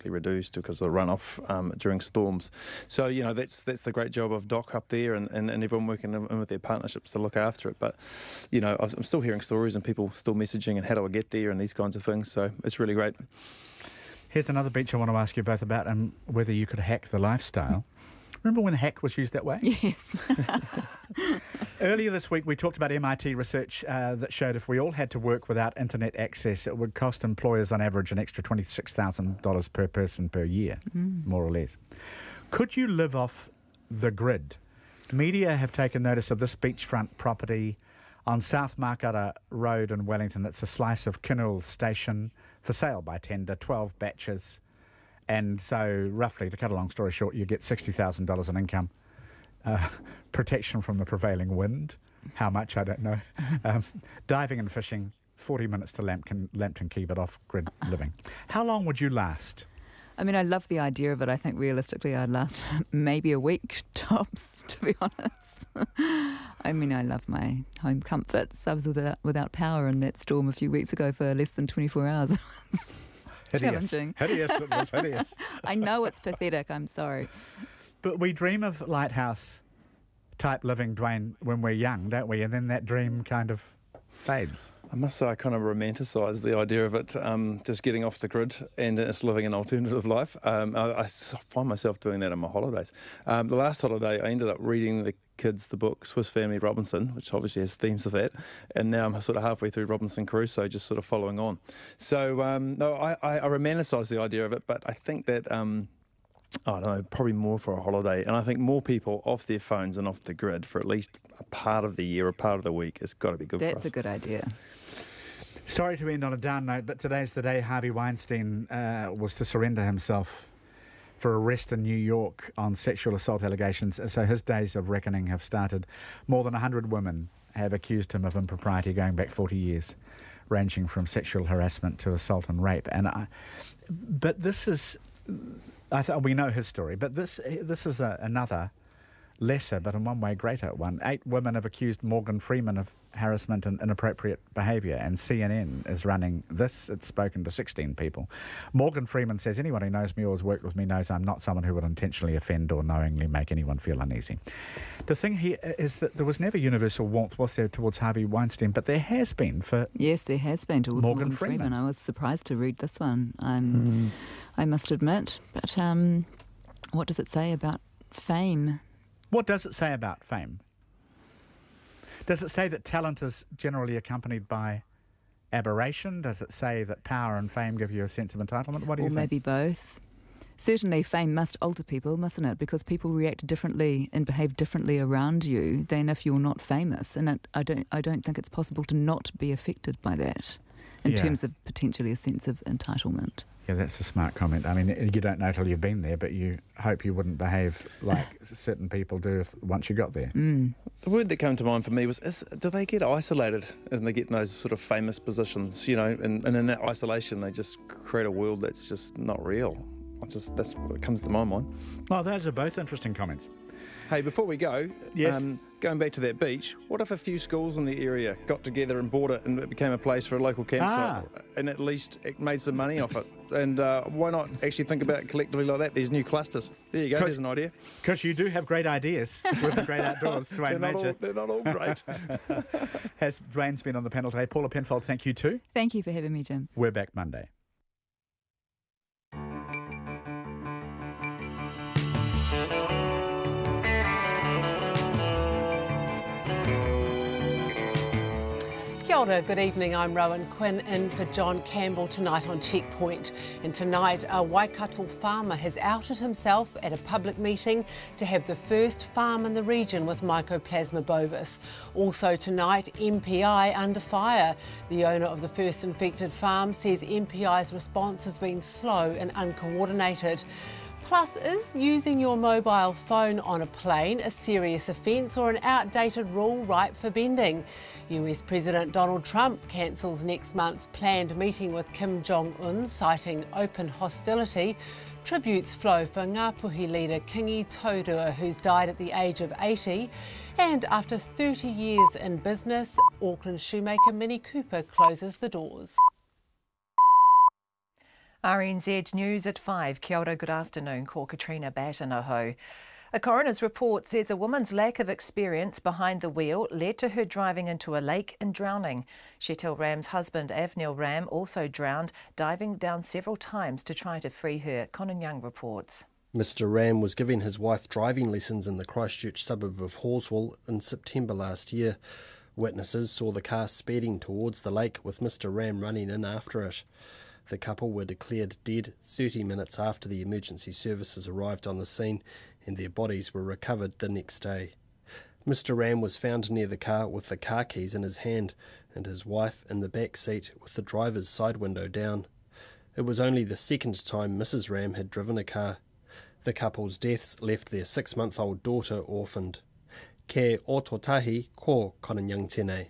dramatically reduced because of the runoff during storms. So, you know, that's the great job of DOC up there and everyone working in with their partnerships to look after it. But, you know, I'm still hearing stories and people still messaging and how do I get there and these kinds of things. So it's really great. Here's another beach I want to ask you both about and whether you could hack the lifestyle. Remember when hack was used that way? Yes. Earlier this week, we talked about MIT research that showed if we all had to work without internet access, it would cost employers on average an extra $26,000 per person per year, more or less. Could you live off the grid? Media have taken notice of this beachfront property on South Markara Road in Wellington. It's a slice of Kinul Station for sale by tender, 12 batches. And so, roughly, to cut a long story short, you get $60,000 in income. Protection from the prevailing wind. How much, I don't know. Diving and fishing, 40 minutes to Lambton Key, but off-grid living. How long would you last? I mean, I love the idea of it. I think realistically I'd last maybe a week tops, to be honest. I mean, I love my home comforts. I was without power in that storm a few weeks ago for less than 24 hours. Challenging. Hideous, it was hideous. I know it's pathetic, I'm sorry. But we dream of lighthouse-type living, Dwayne, when we're young, don't we? And then that dream kind of fades. I must say I kind of romanticise the idea of it, just getting off the grid and just living an alternative life. I find myself doing that on my holidays. The last holiday I ended up reading the kids the book Swiss Family Robinson, which obviously has themes of that, and now I'm sort of halfway through Robinson Crusoe, just sort of following on. So no, I romanticise the idea of it, but I think that I don't know, probably more for a holiday. And I think more people off their phones and off the grid for at least a part of the year, a part of the week, has got to be good for us. That's a good idea. Sorry to end on a down note, but today's the day Harvey Weinstein was to surrender himself for arrest in New York on sexual assault allegations. So his days of reckoning have started. More than 100 women have accused him of impropriety going back 40 years, ranging from sexual harassment to assault and rape. But this is... we know his story, but this is another lesser, but in one way greater one. 8 women have accused Morgan Freeman of harassment and inappropriate behaviour, and CNN is running this. It's spoken to 16 people. Morgan Freeman says, anyone who knows me or has worked with me knows I'm not someone who would intentionally offend or knowingly make anyone feel uneasy. The thing here is that there was never universal warmth, was there, towards Harvey Weinstein, but there has been for... Yes, there has been towards Morgan Freeman. I was surprised to read this one, I must admit. But what does it say about fame? What does it say about fame? Does it say that talent is generally accompanied by aberration? Does it say that power and fame give you a sense of entitlement? What do you think? Or maybe both. Certainly fame must alter people, mustn't it? Because people react differently and behave differently around you than if you're not famous. And I don't think it's possible to not be affected by that in terms of potentially a sense of entitlement. Yeah, that's a smart comment. I mean, you don't know till you've been there, but you hope you wouldn't behave like certain people do once you got there. The word that came to mind for me was, do they get isolated and they get in those sort of famous positions, you know, and in that isolation they just create a world that's just not real. That's what comes to my mind. Well, those are both interesting comments. Hey, before we go, yes. Going back to that beach, what if a few schools in the area got together and bought it and it became a place for a local campsite and at least it made some money off it? And why not actually think about it collectively like that? There's new clusters. There you go, there's an idea. Because you do have great ideas with the great outdoors, Dwayne Major. They're not all great. Dwayne's been on the panel today. Paula Penfold, thank you too. Thank you for having me, Jim. We're back Monday. Kia ora, good evening, I'm Rowan Quinn in for John Campbell tonight on Checkpoint. And tonight a Waikato farmer has outed himself at a public meeting to have the first farm in the region with Mycoplasma bovis. Also tonight, MPI under fire. The owner of the first infected farm says MPI's response has been slow and uncoordinated. Plus, is using your mobile phone on a plane a serious offence or an outdated rule ripe for bending? US President Donald Trump cancels next month's planned meeting with Kim Jong-un, citing open hostility. Tributes flow for Ngāpuhi leader Kingi Taurua, who's died at the age of 80. And after 30 years in business, Auckland shoemaker Mini Cooper closes the doors. RNZ News at 5. Kia ora, good afternoon. Ko Katrina Batanaho. A coroner's report says a woman's lack of experience behind the wheel led to her driving into a lake and drowning. Shetel Ram's husband, Avnil Ram, also drowned, diving down several times to try to free her. Conan Young reports. Mr Ram was giving his wife driving lessons in the Christchurch suburb of Horswell in September last year. Witnesses saw the car speeding towards the lake with Mr Ram running in after it. The couple were declared dead 30 minutes after the emergency services arrived on the scene, and their bodies were recovered the next day. Mr Ram was found near the car with the car keys in his hand and his wife in the back seat with the driver's side window down. It was only the second time Mrs Ram had driven a car. The couple's deaths left their 6-month-old daughter orphaned. Ke Ototahi ko Conan Young tēnei.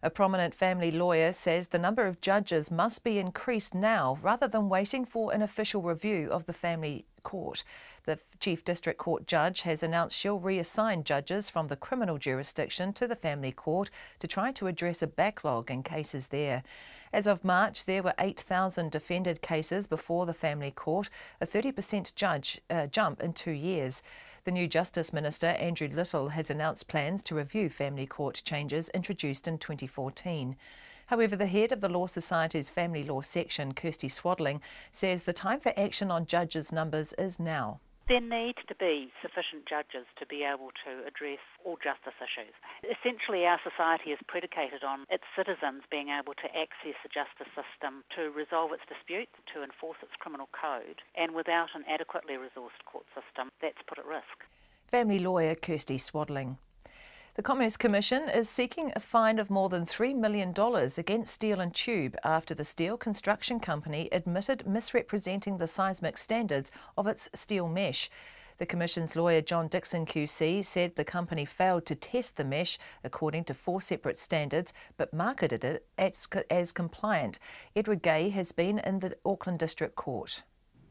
A prominent family lawyer says the number of judges must be increased now rather than waiting for an official review of the family court. The Chief District Court judge has announced she'll reassign judges from the criminal jurisdiction to the family court to try to address a backlog in cases there. As of March, there were 8,000 defended cases before the family court, a 30% jump in 2 years. The new Justice Minister, Andrew Little, has announced plans to review family court changes introduced in 2014. However, the head of the Law Society's Family Law section, Kirsty Swaddling, says the time for action on judges' numbers is now. There needs to be sufficient judges to be able to address all justice issues. Essentially, our society is predicated on its citizens being able to access the justice system to resolve its disputes, to enforce its criminal code, and without an adequately resourced court system, that's put at risk. Family lawyer Kirsty Swaddling. The Commerce Commission is seeking a fine of more than $3 million against Steel and Tube after the steel construction company admitted misrepresenting the seismic standards of its steel mesh. The Commission's lawyer John Dixon QC said the company failed to test the mesh according to 4 separate standards but marketed it as compliant. Edward Gay has been in the Auckland District Court.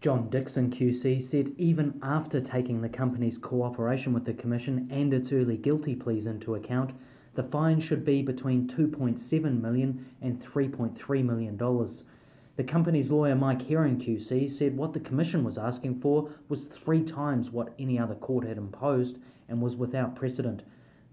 John Dixon QC said even after taking the company's cooperation with the Commission and its early guilty pleas into account, the fine should be between $2.7 million and $3.3 million. The company's lawyer Mike Heron QC said what the Commission was asking for was 3 times what any other court had imposed and was without precedent.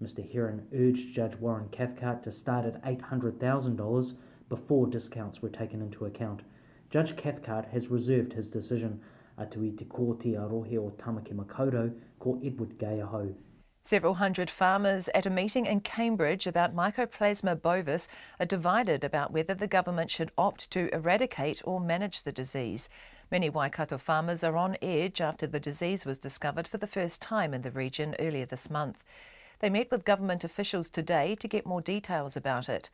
Mr Heron urged Judge Warren Cathcart to start at $800,000 before discounts were taken into account. Judge Cathcart has reserved his decision. Atu i te kōti arohe o Tamaki Makaurau ko Edward Gay aho. Several hundred farmers at a meeting in Cambridge about Mycoplasma bovis are divided about whether the government should opt to eradicate or manage the disease. Many Waikato farmers are on edge after the disease was discovered for the first time in the region earlier this month. They met with government officials today to get more details about it.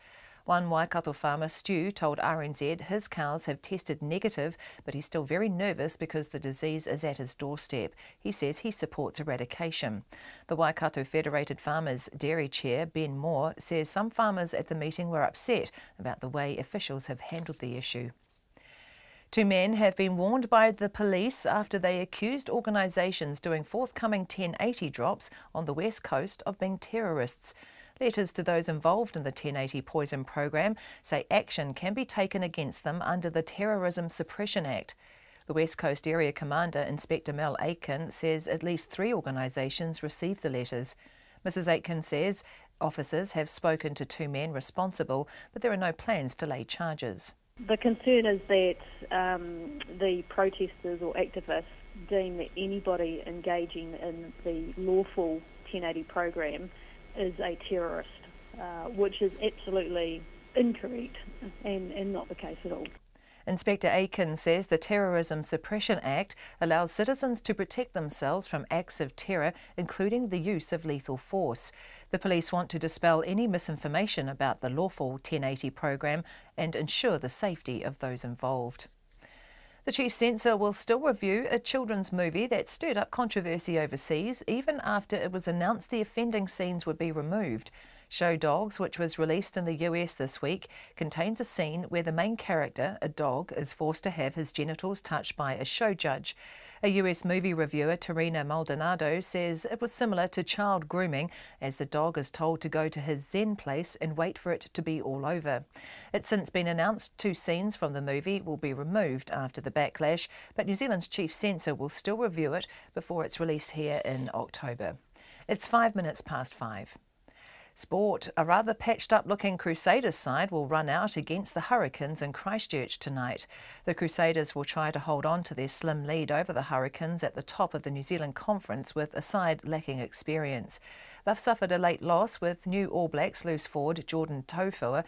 One Waikato farmer, Stu, told RNZ his cows have tested negative, but he's still very nervous because the disease is at his doorstep. He says he supports eradication. The Waikato Federated Farmers Dairy Chair, Ben Moore, says some farmers at the meeting were upset about the way officials have handled the issue. 2 men have been warned by the police after they accused organisations doing forthcoming 1080 drops on the west coast of being terrorists. Letters to those involved in the 1080 poison program say action can be taken against them under the Terrorism Suppression Act. The West Coast Area Commander, Inspector Mel Aitken, says at least 3 organisations received the letters. Mrs Aitken says officers have spoken to 2 men responsible, but there are no plans to lay charges. The concern is that the protesters or activists deem that anybody engaging in the lawful 1080 program is a terrorist, which is absolutely incorrect and not the case at all. Inspector Aitken says the Terrorism Suppression Act allows citizens to protect themselves from acts of terror, including the use of lethal force. The police want to dispel any misinformation about the lawful 1080 program and ensure the safety of those involved. The Chief Censor will still review a children's movie that stirred up controversy overseas, even after it was announced the offending scenes would be removed. Show Dogs, which was released in the US this week, contains a scene where the main character, a dog, is forced to have his genitals touched by a show judge. A US movie reviewer, Tarina Maldonado, says it was similar to child grooming, as the dog is told to go to his zen place and wait for it to be all over. It's since been announced 2 scenes from the movie will be removed after the backlash, but New Zealand's chief censor will still review it before it's released here in October. It's 5 minutes past 5. Sport. A rather patched-up looking Crusaders side will run out against the Hurricanes in Christchurch tonight. The Crusaders will try to hold on to their slim lead over the Hurricanes at the top of the New Zealand Conference with a side lacking experience. They've suffered a late loss with new All Blacks loose forward Jordan Taurua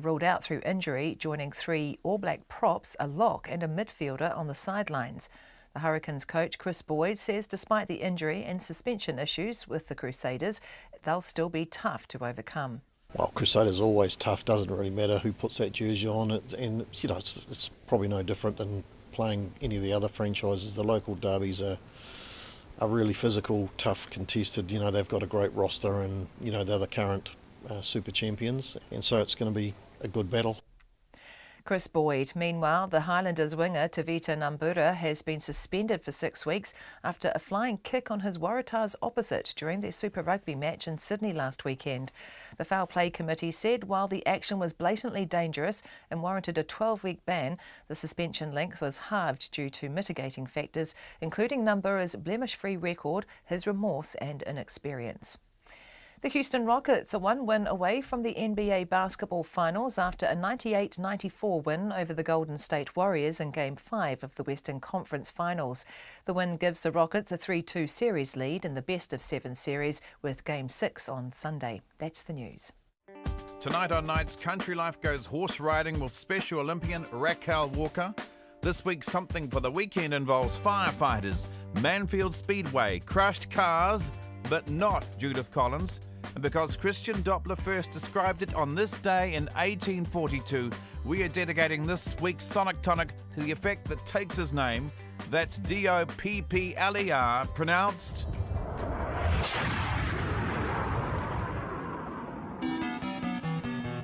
ruled out through injury, joining 3 All Black props, a lock and a midfielder on the sidelines. The Hurricanes coach Chris Boyd says despite the injury and suspension issues with the Crusaders, they'll still be tough to overcome. Well, Crusaders are always tough. Doesn't really matter who puts that jersey on. And you know, it's probably no different than playing any of the other franchises. The local derbies are really physical, tough, contested. You know, they've got a great roster, and you know they're the current super champions, and so it's going to be a good battle. Chris Boyd. Meanwhile, the Highlanders winger Tavita Nambura has been suspended for 6 weeks after a flying kick on his Waratahs opposite during their Super Rugby match in Sydney last weekend. The Foul Play Committee said while the action was blatantly dangerous and warranted a 12-week ban, the suspension length was halved due to mitigating factors, including Nambura's blemish-free record, his remorse and inexperience. The Houston Rockets are 1 win away from the NBA basketball finals after a 98-94 win over the Golden State Warriors in Game 5 of the Western Conference Finals. The win gives the Rockets a 3-2 series lead in the best-of-7 series with Game 6 on Sunday. That's the news. Tonight on Night's Country Life goes horse riding with Special Olympian Raquel Walker. This week, Something for the Weekend involves firefighters, Manfield Speedway, crushed cars, but not Judith Collins. And because Christian Doppler first described it on this day in 1842, we are dedicating this week's Sonic Tonic to the effect that takes his name. That's Doppler, pronounced...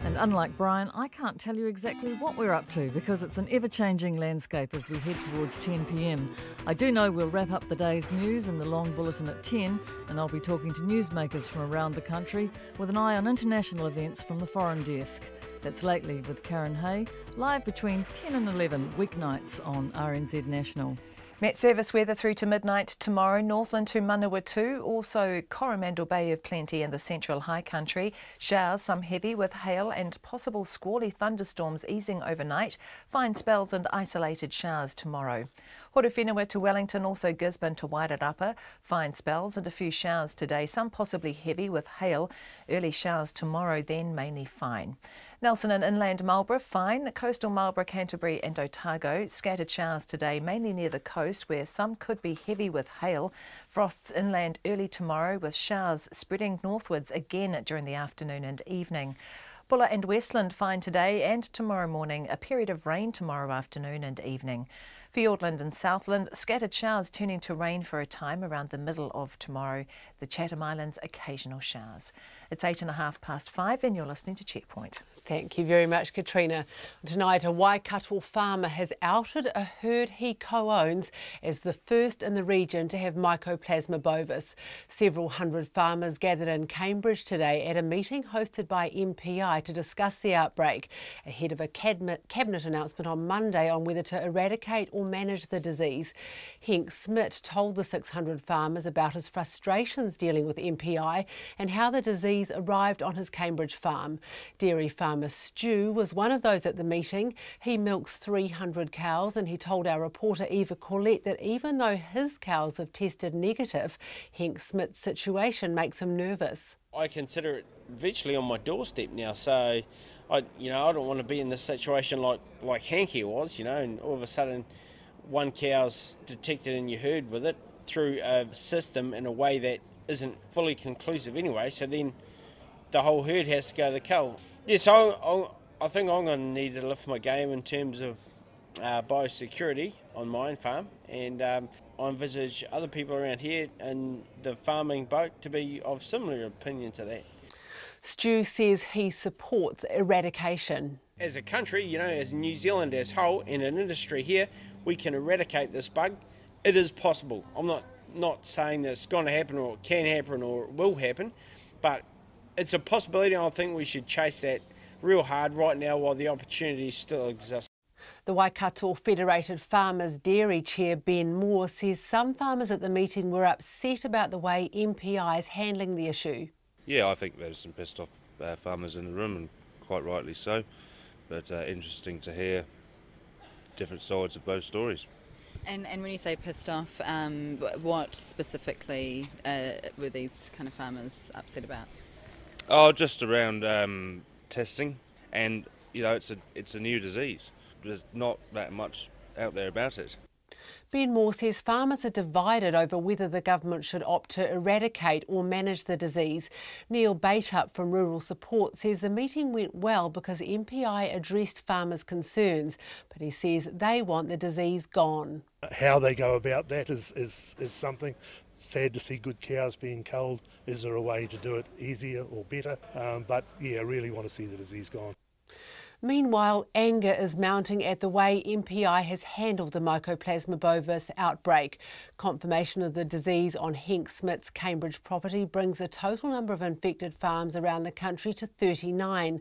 And unlike Brian, I can't tell you exactly what we're up to because it's an ever-changing landscape as we head towards 10 p.m. I do know we'll wrap up the day's news in the long bulletin at 10, and I'll be talking to newsmakers from around the country with an eye on international events from the foreign desk. That's Lately with Karen Hay, live between 10 and 11 weeknights on RNZ National. Met Service weather through to midnight tomorrow, Northland to Manawatu, also Coromandel Bay of plenty in the central high country. Showers, some heavy with hail and possible squally thunderstorms easing overnight. Fine spells and isolated showers tomorrow. Horowhenua to Wellington, also Gisborne to Wairarapa. Fine spells and a few showers today, some possibly heavy with hail. Early showers tomorrow, then mainly fine. Nelson and inland Marlborough, fine. Coastal Marlborough, Canterbury and Otago. Scattered showers today, mainly near the coast where some could be heavy with hail. Frosts inland early tomorrow with showers spreading northwards again during the afternoon and evening. Bulla and Westland fine today and tomorrow morning. A period of rain tomorrow afternoon and evening. Fiordland and Southland, scattered showers turning to rain for a time around the middle of tomorrow. The Chatham Islands, occasional showers. It's 5:08 and you're listening to Checkpoint. Thank you very much, Katrina. Tonight, a Waikato farmer has outed a herd he co-owns as the first in the region to have Mycoplasma bovis. Several hundred farmers gathered in Cambridge today at a meeting hosted by MPI to discuss the outbreak, ahead of a cabinet announcement on Monday on whether to eradicate or manage the disease. Henk Smit told the 600 farmers about his frustrations dealing with MPI and how the disease arrived on his Cambridge farm. Dairy farmer Stu was one of those at the meeting. He milks 300 cows and he told our reporter Eva Corlett that even though his cows have tested negative, Henk Smit's situation makes him nervous. I consider it virtually on my doorstep now, so I don't want to be in this situation like Hanky was, and all of a sudden one cow's detected in your herd with it through a system in a way that isn't fully conclusive anyway, so then the whole herd has to go to the cull. Yes, I think I'm going to need to lift my game in terms of biosecurity on my own farm, and I envisage other people around here in the farming boat to be of similar opinion to that. Stu says he supports eradication. As a country, you know, as New Zealand as whole and an industry here, we can eradicate this bug. It is possible. I'm not saying that it's going to happen or it can happen or it will happen, but it's a possibility, and I think we should chase that real hard right now while the opportunity still exists. The Waikato Federated Farmers Dairy Chair Ben Moore says some farmers at the meeting were upset about the way MPI is handling the issue. Yeah, I think there's some pissed off farmers in the room, and quite rightly so. But interesting to hear different sides of both stories. And when you say pissed off, what specifically were these kind of farmers upset about? Oh, just around testing, and you know, it's a new disease. There's not that much out there about it. Ben Moore says farmers are divided over whether the government should opt to eradicate or manage the disease. Neil Baitup from Rural Support says the meeting went well because MPI addressed farmers' concerns, but he says they want the disease gone. How they go about that is something. Sad to see good cows being culled. Is there a way to do it easier or better? But yeah, I really want to see the disease gone. Meanwhile, anger is mounting at the way MPI has handled the Mycoplasma bovis outbreak. Confirmation of the disease on Henk Smith's Cambridge property brings the total number of infected farms around the country to 39.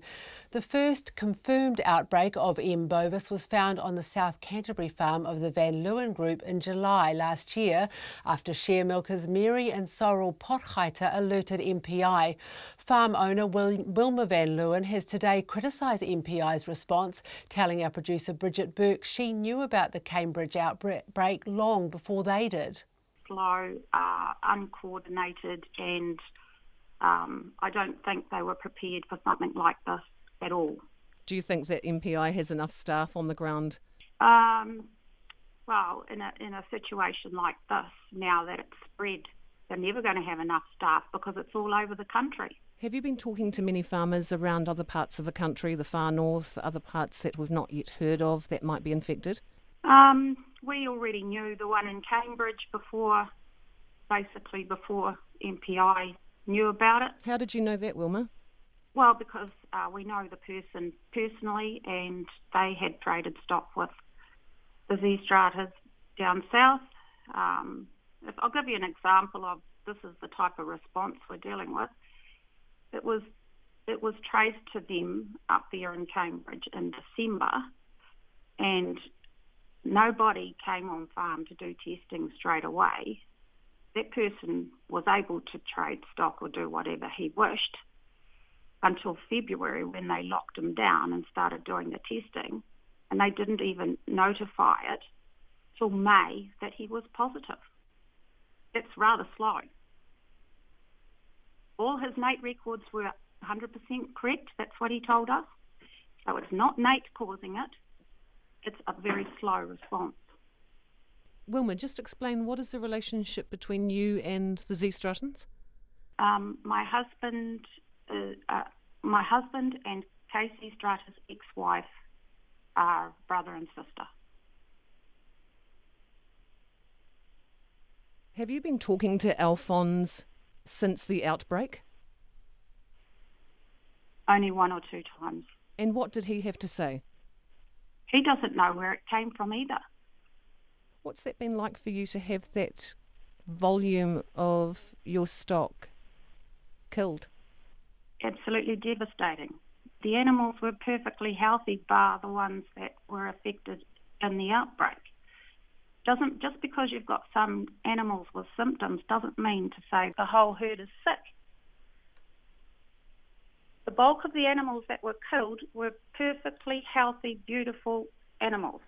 The first confirmed outbreak of M. bovis was found on the South Canterbury farm of the Van Leeuwen Group in July last year, after share milkers Mary and Sorrel Potgeiter alerted MPI. Farm owner Wilma Van Leeuwen has today criticised MPI's response, telling our producer Bridget Burke she knew about the Cambridge outbreak long before they did. Slow, uncoordinated, and I don't think they were prepared for something like this at all. Do you think that MPI has enough staff on the ground? Well, in a situation like this, now that it's spread, they're never going to have enough staff because it's all over the country. Have you been talking to many farmers around other parts of the country, the far north, other parts that we've not yet heard of that might be infected? We already knew the one in Cambridge before MPI knew about it. How did you know that, Wilma? Well, because we know the person personally, and they had traded stock with the Z-Stratas down south. If I'll give you an example of this is the type of response we're dealing with. It was traced to them up there in Cambridge in December, and nobody came on farm to do testing straight away. That person was able to trade stock or do whatever he wished until February, when they locked him down and started doing the testing, and they didn't even notify it till May that he was positive. It's rather slow. All his NATE records were 100% correct. That's what he told us. So it's not NATE causing it. It's a very slow response. Wilma, just explain, what is the relationship between you and the Z-Stratans? My husband and Casey Strata's ex-wife are brother and sister. Have you been talking to Alphonse since the outbreak? Only one or two times. And what did he have to say? He doesn't know where it came from either. What's that been like for you to have that volume of your stock killed? Absolutely devastating. The animals were perfectly healthy, bar the ones that were affected in the outbreak. Just because you've got some animals with symptoms doesn't mean to say the whole herd is sick. The bulk of the animals that were killed were perfectly healthy, beautiful animals.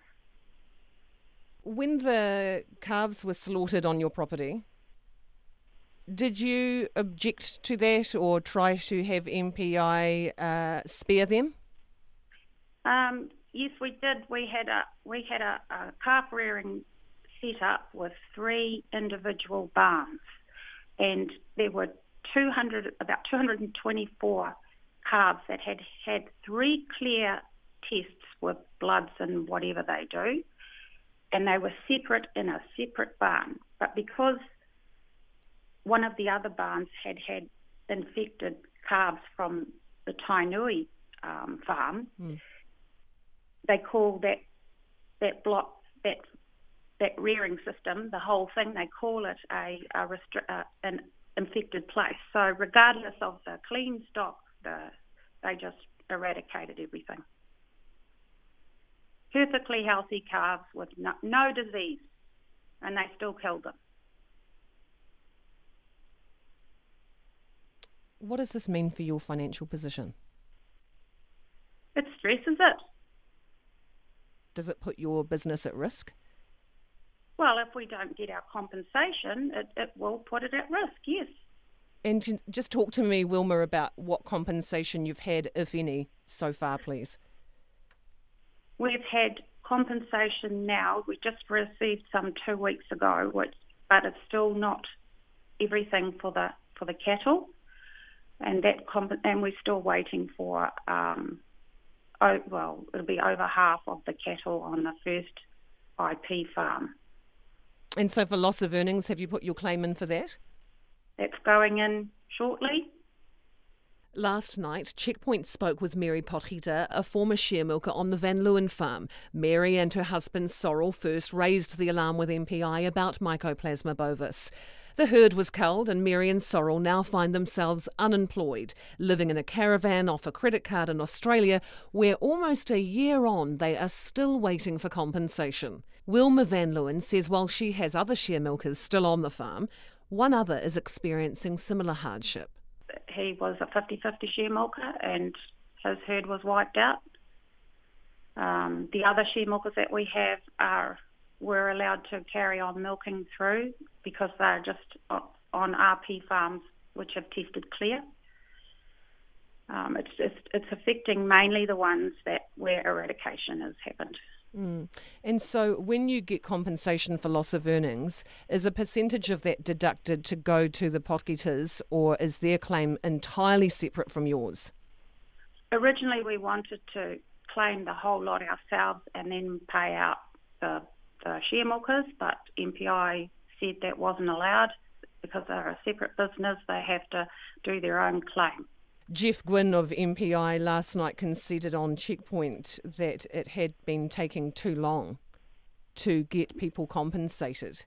When the calves were slaughtered on your property, did you object to that or try to have MPI spare them? Yes, we did. We had a calf rearing set up with 3 individual barns, and there were about 224 calves that had 3 clear tests with bloods and whatever they do, and they were separate in a separate barn. But because one of the other barns had infected calves from the Tainui farm, they call that block, that rearing system, the whole thing, they call it an infected place. So regardless of the clean stock, they just eradicated everything. Perfectly healthy calves with no disease, and they still killed them. What does this mean for your financial position? It stresses it. Does it put your business at risk? Well, if we don't get our compensation, it will put it at risk, yes. And just talk to me, Wilma, about what compensation you've had, if any, so far, please. We've had compensation now. We just received some 2 weeks ago, but it's still not everything for the cattle, and we're still waiting for. It'll be over half of the cattle on the first IP farm. And so for loss of earnings, have you put your claim in for that? That's going in shortly. Last night, Checkpoint spoke with Mary Potgieter, a former share milker on the Van Leeuwen farm. Mary and her husband Sorrel first raised the alarm with MPI about Mycoplasma bovis. The herd was culled and Mary and Sorrel now find themselves unemployed, living in a caravan off a credit card in Australia, where almost a year on they are still waiting for compensation. Wilma Van Leeuwen says while she has other share milkers still on the farm, one other is experiencing similar hardship. He was a 50-50 share milker and his herd was wiped out. The other share milkers that we have were allowed to carry on milking through because they're just on RP farms which have tested clear. It's affecting mainly the ones where eradication has happened. And so when you get compensation for loss of earnings, is a percentage of that deducted to go to the Potgieters, or is their claim entirely separate from yours? Originally we wanted to claim the whole lot ourselves and then pay out the share milkers, but MPI said that wasn't allowed because they're a separate business. They have to do their own claim. Jeff Gwynn of MPI last night conceded on Checkpoint that it had been taking too long to get people compensated.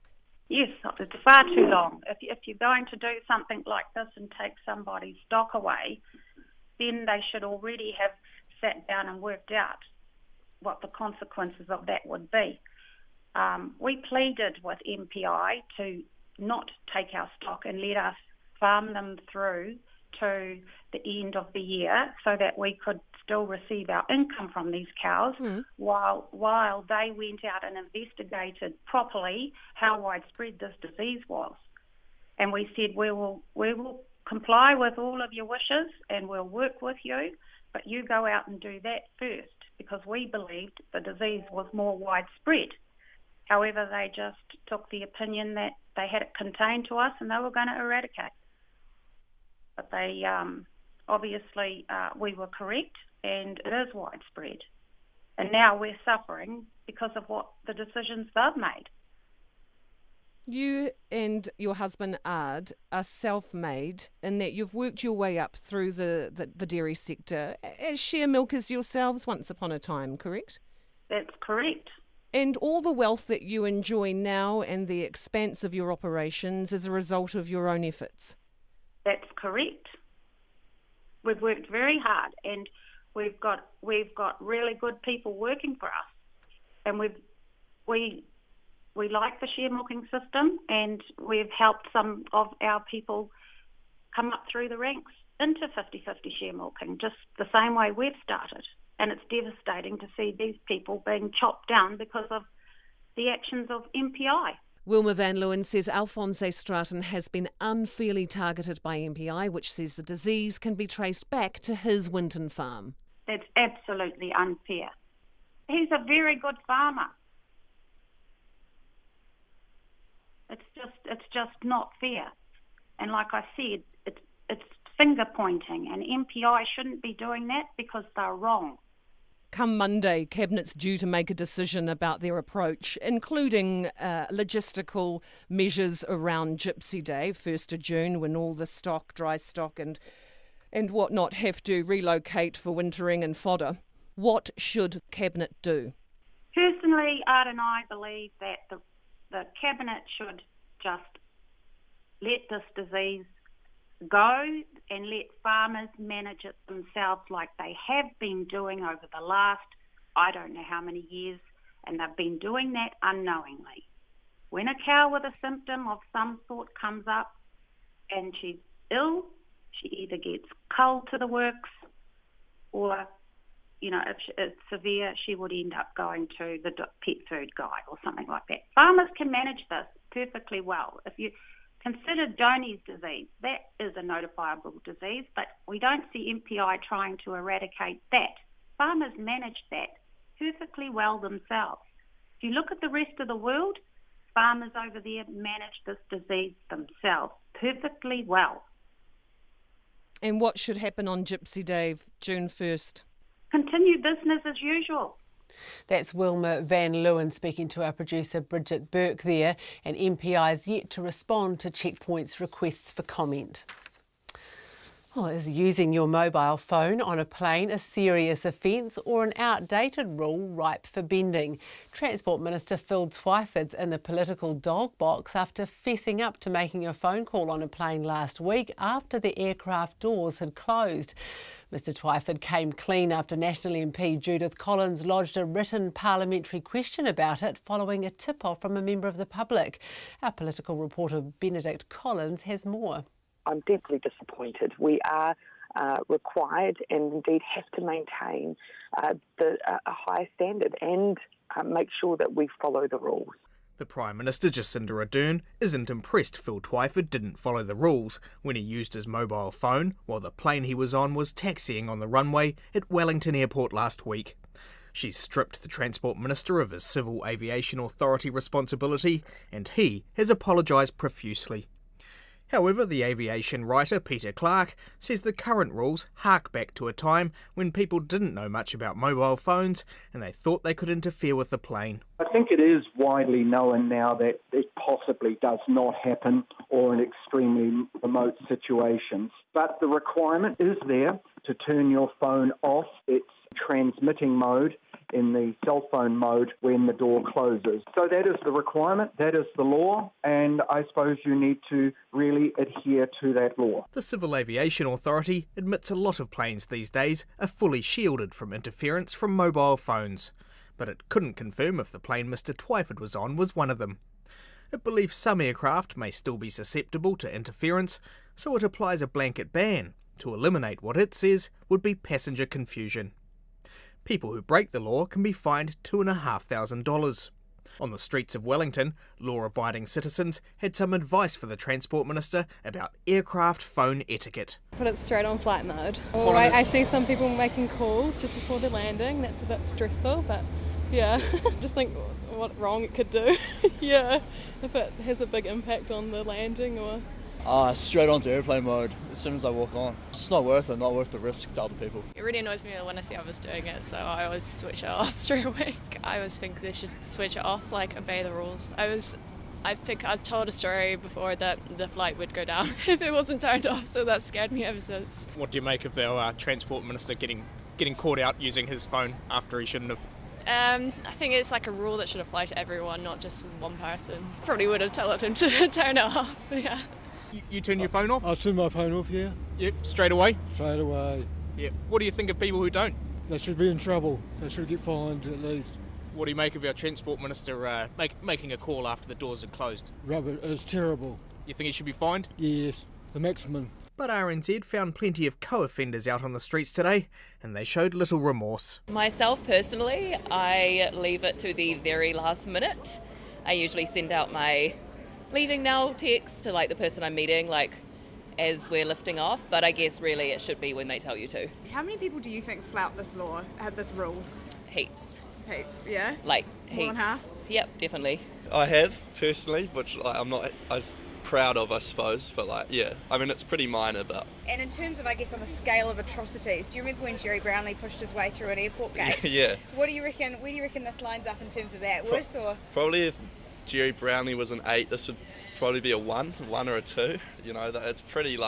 Yes, it's far too long. If you're going to do something like this and take somebody's stock away, then they should already have sat down and worked out what the consequences of that would be. We pleaded with MPI to not take our stock and let us farm them through to the end of the year so that we could still receive our income from these cows while they went out and investigated properly how widespread this disease was. And we said we will comply with all of your wishes and we'll work with you, but you go out and do that first because we believed the disease was more widespread. However, they just took the opinion that they had it contained to us and they were going to eradicate. But they obviously we were correct and it is widespread. And now we're suffering because of what the decisions they've made. You and your husband Ard are self-made in that you've worked your way up through the dairy sector as share milkers yourselves once upon a time, correct? That's correct. And all the wealth that you enjoy now and the expanse of your operations is a result of your own efforts? That's correct. We've worked very hard and we've got really good people working for us. And we like the share milking system and we've helped some of our people come up through the ranks into 50-50 share milking, just the same way we've started. And it's devastating to see these people being chopped down because of the actions of MPI. Wilma Van Leeuwen says Alphonse Stratton has been unfairly targeted by MPI, which says the disease can be traced back to his Winton farm. That's absolutely unfair. He's a very good farmer. It's just not fair. And like I said, it's finger pointing, and MPI shouldn't be doing that because they're wrong. Come Monday, Cabinet's due to make a decision about their approach, including logistical measures around Gypsy Day, 1st of June, when all the stock, dry stock and and whatnot have to relocate for wintering and fodder. What should Cabinet do? Personally, Art and I believe that the Cabinet should just let this disease go and let farmers manage it themselves like they have been doing over the last, I don't know how many years, and they've been doing that unknowingly. When a cow with a symptom of some sort comes up and she's ill, she either gets culled to the works or, you know, if it's severe, she would end up going to the pet food guy or something like that. Farmers can manage this perfectly well. If you consider Dohny's disease, that is a notifiable disease, but we don't see MPI trying to eradicate that. Farmers manage that perfectly well themselves. If you look at the rest of the world, farmers over there manage this disease themselves perfectly well. And what should happen on Gypsy Day, June 1st? Continue business as usual. That's Wilma Van Leeuwen speaking to our producer Bridget Burke there, and MPI's yet to respond to Checkpoint's requests for comment. Oh, is using your mobile phone on a plane a serious offence or an outdated rule ripe for bending? Transport Minister Phil Twyford's in the political dog box after fessing up to making a phone call on a plane last week after the aircraft doors had closed. Mr Twyford came clean after National MP Judith Collins lodged a written parliamentary question about it following a tip-off from a member of the public. Our political reporter Benedict Collins has more. I'm deeply disappointed. We are required and indeed have to maintain a high standard and make sure that we follow the rules. The Prime Minister, Jacinda Ardern, isn't impressed Phil Twyford didn't follow the rules when he used his mobile phone while the plane he was on was taxiing on the runway at Wellington Airport last week. She's stripped the Transport Minister of his Civil Aviation Authority responsibility, and he has apologised profusely. However, the aviation writer Peter Clark says the current rules hark back to a time when people didn't know much about mobile phones and they thought they could interfere with the plane. I think it is widely known now that it possibly does not happen or in extremely remote situations. But the requirement is there to turn your phone off its transmitting mode in the cell phone mode when the door closes. So that is the requirement, that is the law, and I suppose you need to really adhere to that law. The Civil Aviation Authority admits a lot of planes these days are fully shielded from interference from mobile phones, but it couldn't confirm if the plane Mr Twyford was on was one of them. It believes some aircraft may still be susceptible to interference, so it applies a blanket ban to eliminate what it says would be passenger confusion. People who break the law can be fined $2,500. On the streets of Wellington, law-abiding citizens had some advice for the Transport Minister about aircraft phone etiquette. Put it straight on flight mode. Or I see some people making calls just before they're landing. That's a bit stressful, but yeah, just think what wrong it could do. Yeah, if it has a big impact on the landing or... Straight onto airplane mode as soon as I walk on. It's not worth it, not worth the risk to other people. It really annoys me when I see others doing it, so I always switch it off straight away. I always think they should switch it off, like obey the rules. I think I've told a story before that the flight would go down if it wasn't turned off, so that scared me ever since. What do you make of our Transport Minister getting caught out using his phone after he shouldn't have? I think it's like a rule that should apply to everyone, not just one person. Probably would have told him to turn it off, yeah. You turn your phone off? I'll turn my phone off, yeah. Yep, straight away? Straight away. Yep. What do you think of people who don't? They should be in trouble. They should get fined at least. What do you make of our Transport Minister making a call after the doors had closed? Rubbish, it's terrible. You think he should be fined? Yes, the maximum. But RNZ found plenty of co-offenders out on the streets today, and they showed little remorse. Myself personally, I leave it to the very last minute. I usually send out my leaving now text to like the person I'm meeting, like as we're lifting off, but I guess really it should be when they tell you to. How many people do you think flout this law, have this rule? Heaps. Heaps, yeah? Like heaps. More than half? Yep, definitely. I have, personally, which I'm not as proud of, I suppose, but yeah, I mean, it's pretty minor, but... And in terms of, I guess, on the scale of atrocities, do you remember when Jerry Brownlee pushed his way through an airport gate? Yeah. What do you reckon, where do you reckon this lines up in terms of that? Worse or...? Probably if Jerry Brownlee was an 8, this would probably be a one or a 2. You know, it's pretty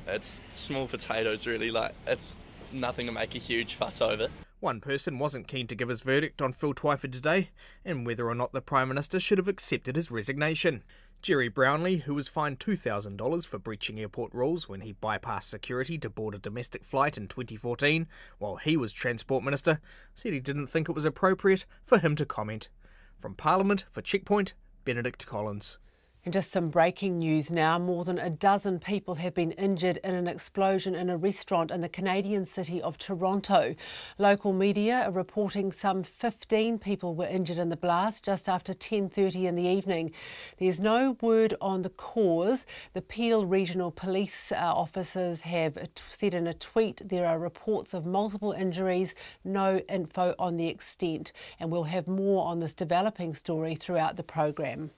it's small potatoes really. It's nothing to make a huge fuss over. One person wasn't keen to give his verdict on Phil Twyford today and whether or not the Prime Minister should have accepted his resignation. Jerry Brownlee, who was fined $2,000 for breaching airport rules when he bypassed security to board a domestic flight in 2014 while he was Transport Minister, said he didn't think it was appropriate for him to comment. From Parliament for Checkpoint, Benedict Collins. And just some breaking news now. More than a dozen people have been injured in an explosion in a restaurant in the Canadian city of Toronto. Local media are reporting some 15 people were injured in the blast just after 10:30 in the evening. There's no word on the cause. The Peel Regional Police officers have said in a tweet there are reports of multiple injuries, no info on the extent. And we'll have more on this developing story throughout the program.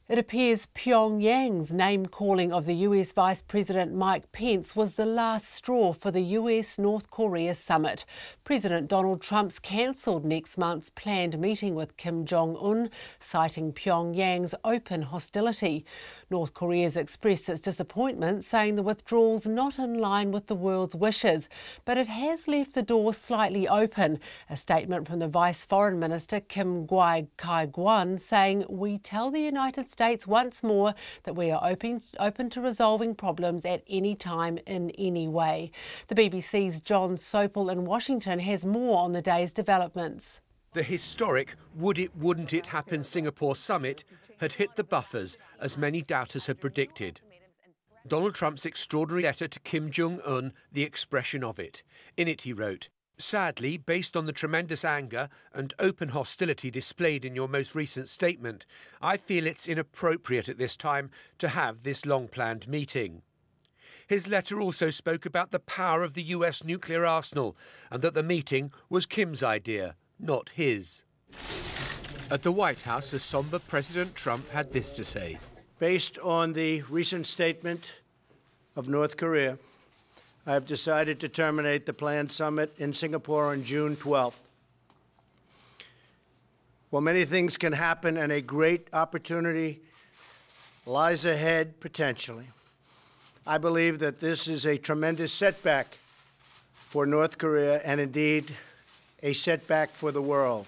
It appears Pyongyang's name-calling of the US Vice President Mike Pence was the last straw for the US-North Korea summit. President Donald Trump's cancelled next month's planned meeting with Kim Jong-un, citing Pyongyang's open hostility. North Korea's expressed its disappointment, saying the withdrawal's not in line with the world's wishes, but it has left the door slightly open. A statement from the Vice Foreign Minister Kim Kai-guan saying, "We tell the United States once more that we are open to resolving problems at any time in any way." The BBC's John Sopel in Washington has more on the day's developments. The historic would-it-wouldn't-it-happen Singapore summit had hit the buffers, as many doubters had predicted. Donald Trump's extraordinary letter to Kim Jong-un, the expression of it. In it he wrote, "Sadly, based on the tremendous anger and open hostility displayed in your most recent statement, I feel it's inappropriate at this time to have this long-planned meeting." His letter also spoke about the power of the US nuclear arsenal and that the meeting was Kim's idea, not his. At the White House, a sombre President Trump had this to say. Based on the recent statement of North Korea, I have decided to terminate the planned summit in Singapore on June 12th. While many things can happen and a great opportunity lies ahead potentially, I believe that this is a tremendous setback for North Korea and indeed a setback for the world.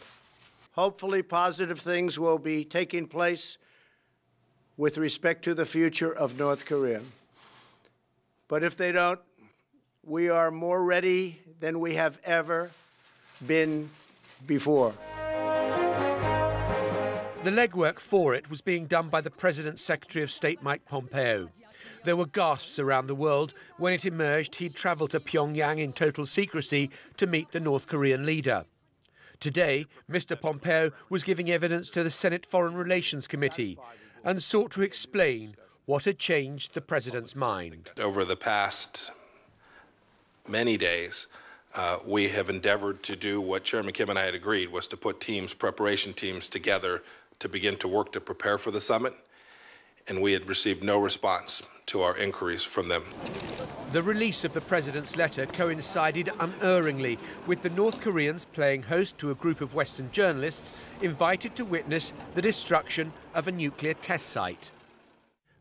Hopefully positive things will be taking place with respect to the future of North Korea. But if they don't, we are more ready than we have ever been before. The legwork for it was being done by the President's Secretary of State, Mike Pompeo. There were gasps around the world when it emerged he'd travelled to Pyongyang in total secrecy to meet the North Korean leader. Today, Mr. Pompeo was giving evidence to the Senate Foreign Relations Committee and sought to explain what had changed the President's mind. Over the past many days, we have endeavored to do what Chairman Kim and I had agreed, was to put preparation teams together to begin to work to prepare for the summit, and we had received no response to our inquiries from them. The release of the President's letter coincided unerringly with the North Koreans playing host to a group of Western journalists invited to witness the destruction of a nuclear test site.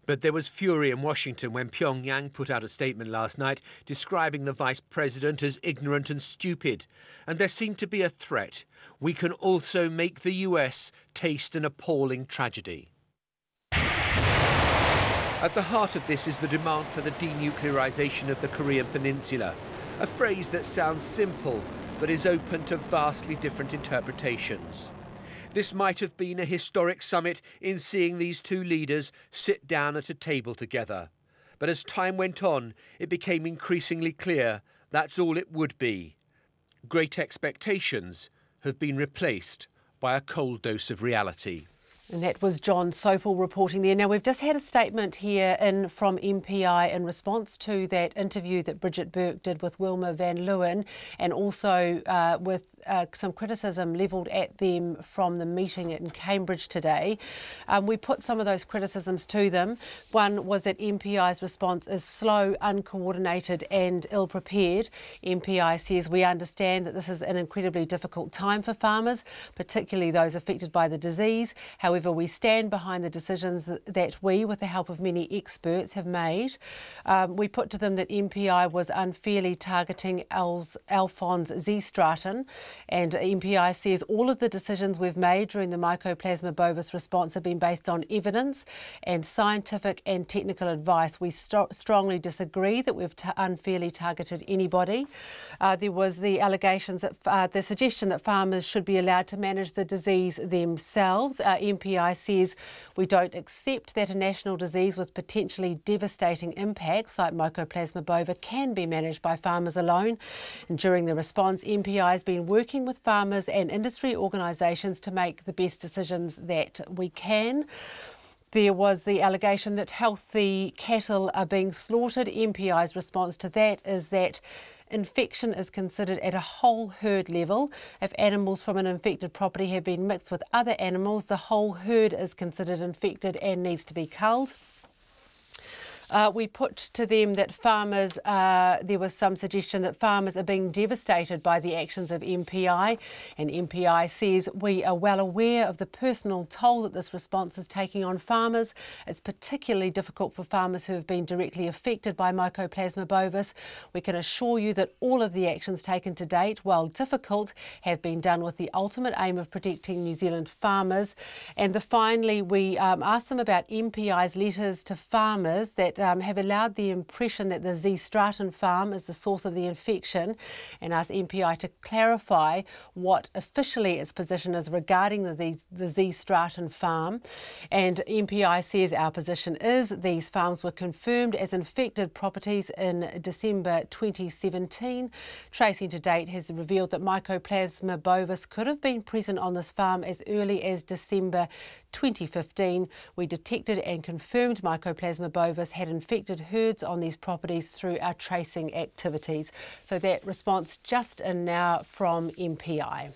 But there was fury in Washington when Pyongyang put out a statement last night describing the Vice President as ignorant and stupid. And there seemed to be a threat. We can also make the US taste an appalling tragedy. At the heart of this is the demand for the denuclearization of the Korean Peninsula, a phrase that sounds simple but is open to vastly different interpretations. This might have been a historic summit in seeing these two leaders sit down at a table together. But as time went on, it became increasingly clear that's all it would be. Great expectations have been replaced by a cold dose of reality. And that was John Sopel reporting there. Now, we've just had a statement here in from MPI in response to that interview that Bridget Burke did with Wilma van Leeuwen and also with some criticism levelled at them from the meeting in Cambridge today. We put some of those criticisms to them. One was that MPI's response is slow, uncoordinated and ill-prepared. MPI says, we understand that this is an incredibly difficult time for farmers, particularly those affected by the disease. However, we stand behind the decisions that we, with the help of many experts, have made. We put to them that MPI was unfairly targeting Alphonse Z. Stratton, and MPI says all of the decisions we've made during the Mycoplasma bovis response have been based on evidence and scientific and technical advice. We strongly disagree that we've unfairly targeted anybody. There was the allegations that the suggestion that farmers should be allowed to manage the disease themselves. MPI says we don't accept that a national disease with potentially devastating impacts like Mycoplasma bova can be managed by farmers alone. And during the response, MPI has been working with farmers and industry organisations to make the best decisions that we can. There was the allegation that healthy cattle are being slaughtered. MPI's response to that is that infection is considered at a whole herd level. If animals from an infected property have been mixed with other animals, the whole herd is considered infected and needs to be culled. We put to them that farmers, there was some suggestion that farmers are being devastated by the actions of MPI, and MPI says we are well aware of the personal toll that this response is taking on farmers. It's particularly difficult for farmers who have been directly affected by Mycoplasma bovis. We can assure you that all of the actions taken to date, while difficult, have been done with the ultimate aim of protecting New Zealand farmers. And finally, we asked them about MPI's letters to farmers that have allowed the impression that the Z. Stratton farm is the source of the infection, and asked MPI to clarify what officially its position is regarding the Z. Stratton farm. And MPI says our position is these farms were confirmed as infected properties in December 2017. Tracing to date has revealed that Mycoplasma bovis could have been present on this farm as early as December 2015. We detected and confirmed Mycoplasma bovis had infected herds on these properties through our tracing activities. So that response just in now from MPI.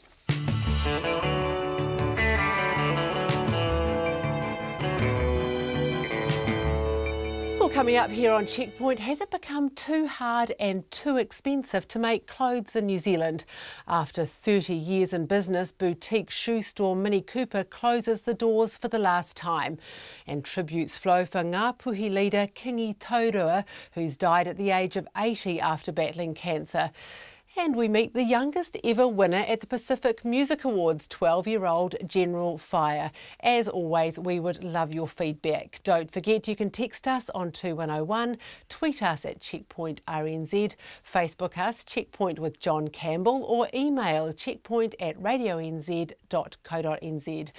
Coming up here on Checkpoint, has it become too hard and too expensive to make clothes in New Zealand? After 30 years in business, boutique shoe store Mini Cooper closes the doors for the last time. And tributes flow for Ngāpuhi leader Kingi Taurua, who's died at the age of 80 after battling cancer. And we meet the youngest ever winner at the Pacific Music Awards, 12-year-old General Fire. As always, we would love your feedback. Don't forget you can text us on 2101, tweet us at Checkpoint RNZ, Facebook us Checkpoint with John Campbell, or email checkpoint@radionz.co.nz.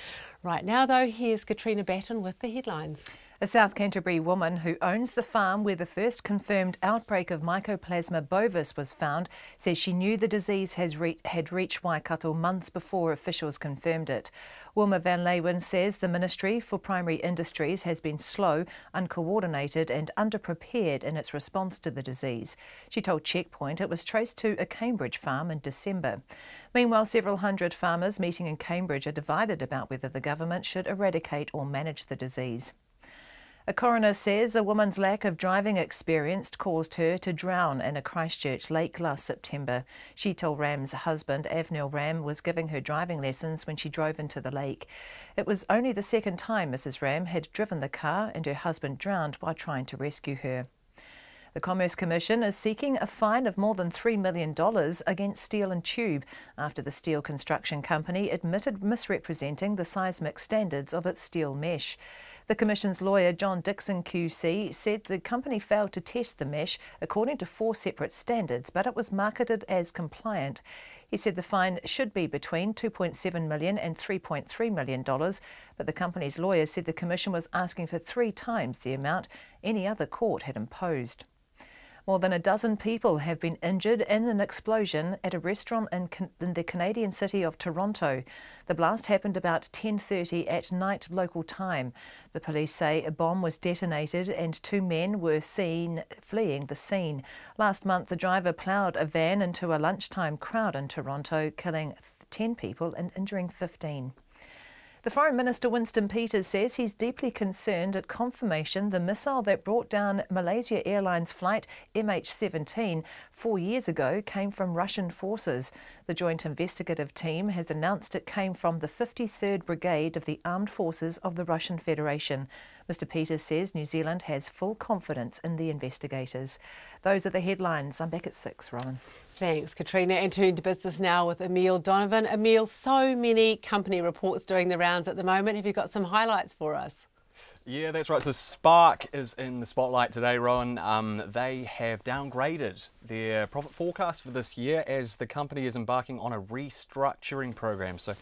Right now, though, here's Katrina Batten with the headlines. A South Canterbury woman who owns the farm where the first confirmed outbreak of Mycoplasma bovis was found says she knew the disease had reached Waikato months before officials confirmed it. Wilma Van Leeuwen says the Ministry for Primary Industries has been slow, uncoordinated and underprepared in its response to the disease. She told Checkpoint it was traced to a Cambridge farm in December. Meanwhile, several hundred farmers meeting in Cambridge are divided about whether the government should eradicate or manage the disease. A coroner says a woman's lack of driving experience caused her to drown in a Christchurch lake last September. Sheetal Ram's husband, Avnil Ram, was giving her driving lessons when she drove into the lake. It was only the second time Mrs. Ram had driven the car and her husband drowned while trying to rescue her. The Commerce Commission is seeking a fine of more than $3 million against Steel and Tube after the steel construction company admitted misrepresenting the seismic standards of its steel mesh. The Commission's lawyer, John Dixon QC, said the company failed to test the mesh according to 4 separate standards, but it was marketed as compliant. He said the fine should be between $2.7 million and $3.3 million, but the company's lawyer said the Commission was asking for 3 times the amount any other court had imposed. More than a dozen people have been injured in an explosion at a restaurant in the Canadian city of Toronto. The blast happened about 10:30 at night local time. The police say a bomb was detonated and 2 men were seen fleeing the scene. Last month, the driver ploughed a van into a lunchtime crowd in Toronto, killing 10 people and injuring 15. The Foreign Minister Winston Peters says he's deeply concerned at confirmation the missile that brought down Malaysia Airlines flight MH17 4 years ago came from Russian forces. The joint investigative team has announced it came from the 53rd Brigade of the Armed Forces of the Russian Federation. Mr Peters says New Zealand has full confidence in the investigators. Those are the headlines. I'm back at 6, Rowan. Thanks, Katrina. And turning to business now with Emile Donovan. Emile, so many company reports doing the rounds at the moment. Have you got some highlights for us? Yeah, that's right. So Spark is in the spotlight today, Rowan. They have downgraded their profit forecast for this year as the company is embarking on a restructuring program. So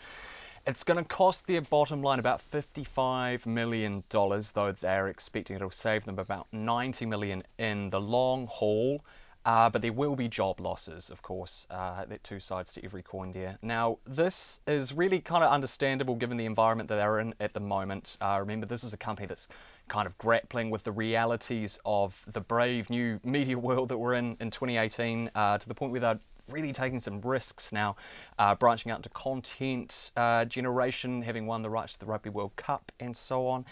it's going to cost their bottom line about $55 million, though they're expecting it'll save them about $90 million in the long haul. But there will be job losses, of course. There are two sides to every coin there. Now, this is really kind of understandable given the environment that they're in at the moment. Remember, this is a company that's kind of grappling with the realities of the brave new media world that we're in 2018, to the point where they're really taking some risks now, branching out into content generation, having won the rights to the Rugby World Cup and so on.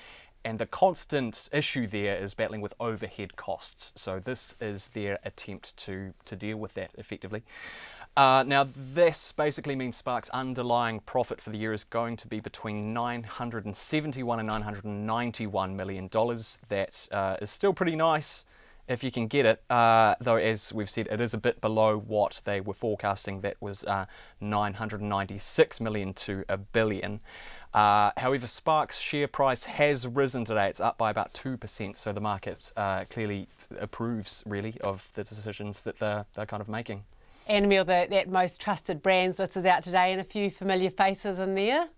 And the constant issue there is battling with overhead costs. So this is their attempt to deal with that effectively. Now this basically means Spark's underlying profit for the year is going to be between $971 and $991 million. That is still pretty nice if you can get it, though as we've said, it is a bit below what they were forecasting. That was $996 million to $1 billion. However, Spark's share price has risen today. It's up by about 2%, so the market clearly approves, really, of the decisions that they're kind of making. And Emile, that most trusted brands list is out today and a few familiar faces in there.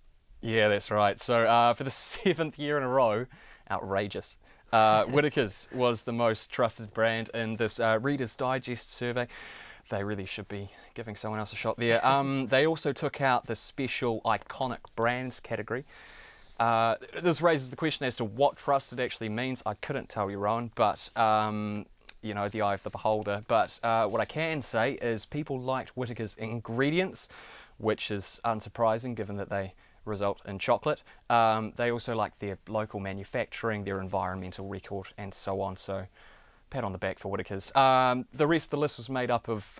Yeah, that's right. So for the 7th year in a row, outrageous. Whittaker's was the most trusted brand in this Reader's Digest survey. They really should be giving someone else a shot there. They also took out the special iconic brands category. This raises the question as to what trusted actually means. I couldn't tell you, Rowan, but you know, the eye of the beholder. But what I can say is people liked Whittaker's ingredients, which is unsurprising given that they result in chocolate. They also like their local manufacturing, their environmental record, and so on. So pat on the back for Whittaker's. The rest of the list was made up of,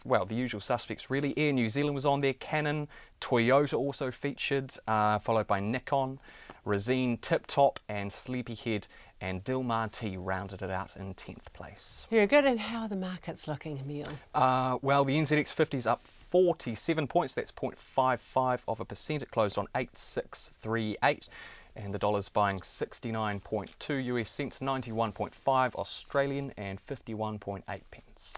well, the usual suspects really. Air New Zealand was on there, Canon, Toyota also featured, followed by Nikon, Resene, Tip Top, and Sleepyhead, and Dilmah rounded it out in 10th place. Very good. And how are the markets looking, Emile? Well, the NZX 50 is up 47 points. That's 0.55%. It closed on 8638. And the dollar's buying 69.2 US cents, 91.5 Australian, and 51.8 pence.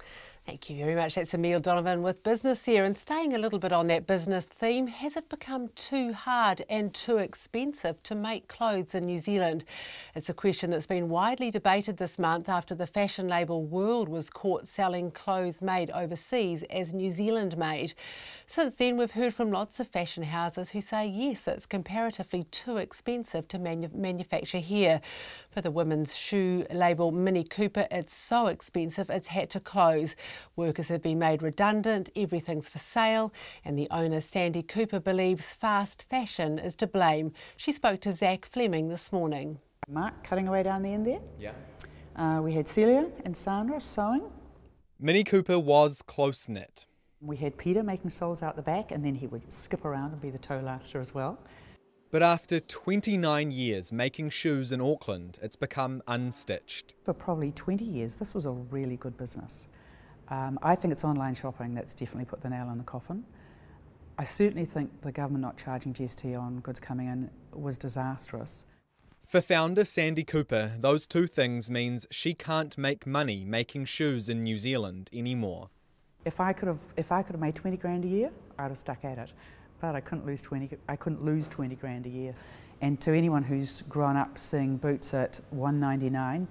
Thank you very much. That's Emile Donovan with Business here. And staying a little bit on that business theme, has it become too hard and too expensive to make clothes in New Zealand? It's a question that's been widely debated this month after the fashion label World was caught selling clothes made overseas as New Zealand made. Since then, we've heard from lots of fashion houses who say yes, it's comparatively too expensive to manufacture here. For the women's shoe label Mini Cooper, it's so expensive it's had to close. Workers have been made redundant, everything's for sale, and the owner Sandy Cooper believes fast fashion is to blame. She spoke to Zach Fleming this morning. Mark cutting away down the end there. Yeah. We had Celia and Sandra sewing. Mini Cooper was close-knit. We had Peter making soles out the back, and then he would skip around and be the toe laster as well. But after 29 years making shoes in Auckland, it's become unstitched. For probably 20 years, this was a really good business. I think it's online shopping that's definitely put the nail on the coffin. I certainly think the government not charging GST on goods coming in was disastrous. For founder Sandy Cooper, those two things means she can't make money making shoes in New Zealand anymore. If I could have made 20 grand a year, I'd have stuck at it. But I couldn't lose 20 grand a year. And to anyone who's grown up seeing boots at $199,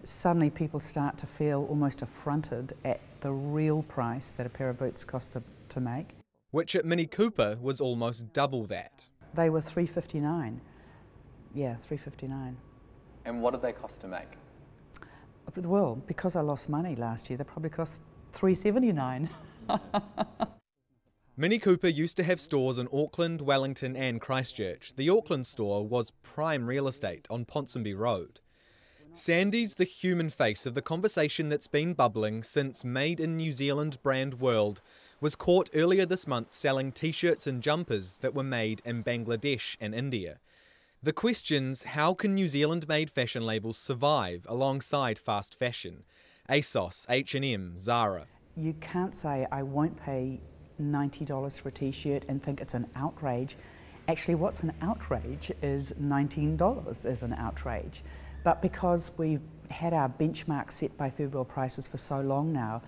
suddenly people start to feel almost affronted at the real price that a pair of boots cost to make. Which at Mini Cooper was almost double that. They were $359. Yeah, $359. And what did they cost to make? Well, because I lost money last year, they probably cost $379. Mini Cooper used to have stores in Auckland, Wellington and Christchurch. The Auckland store was prime real estate on Ponsonby Road. Sandy's the human face of the conversation that's been bubbling since Made in New Zealand brand World was caught earlier this month selling t-shirts and jumpers that were made in Bangladesh and India. The question's how can New Zealand-made fashion labels survive alongside fast fashion? ASOS, H&M, Zara. You can't say I won't pay $90 for a t-shirt and think it's an outrage. Actually, what's an outrage is $19 is an outrage. But because we've had our benchmark set by third world prices for so long now,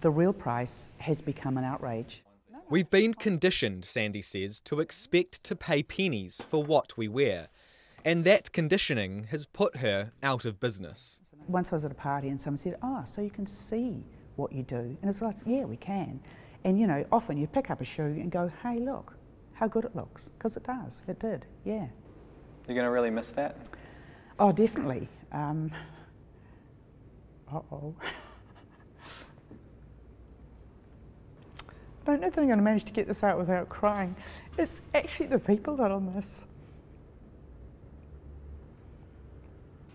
the real price has become an outrage. We've been conditioned, Sandy says, to expect to pay pennies for what we wear. And that conditioning has put her out of business. Once I was at a party and someone said, "Oh, so you can see what you do?" And it's like, yeah, we can. And you know, often you pick up a shoe and go, "Hey, look how good it looks," because it does. It did, yeah. You're going to really miss that? Oh, definitely. Uh-oh. I don't know that I'm going to manage to get this out without crying. It's actually the people that I miss.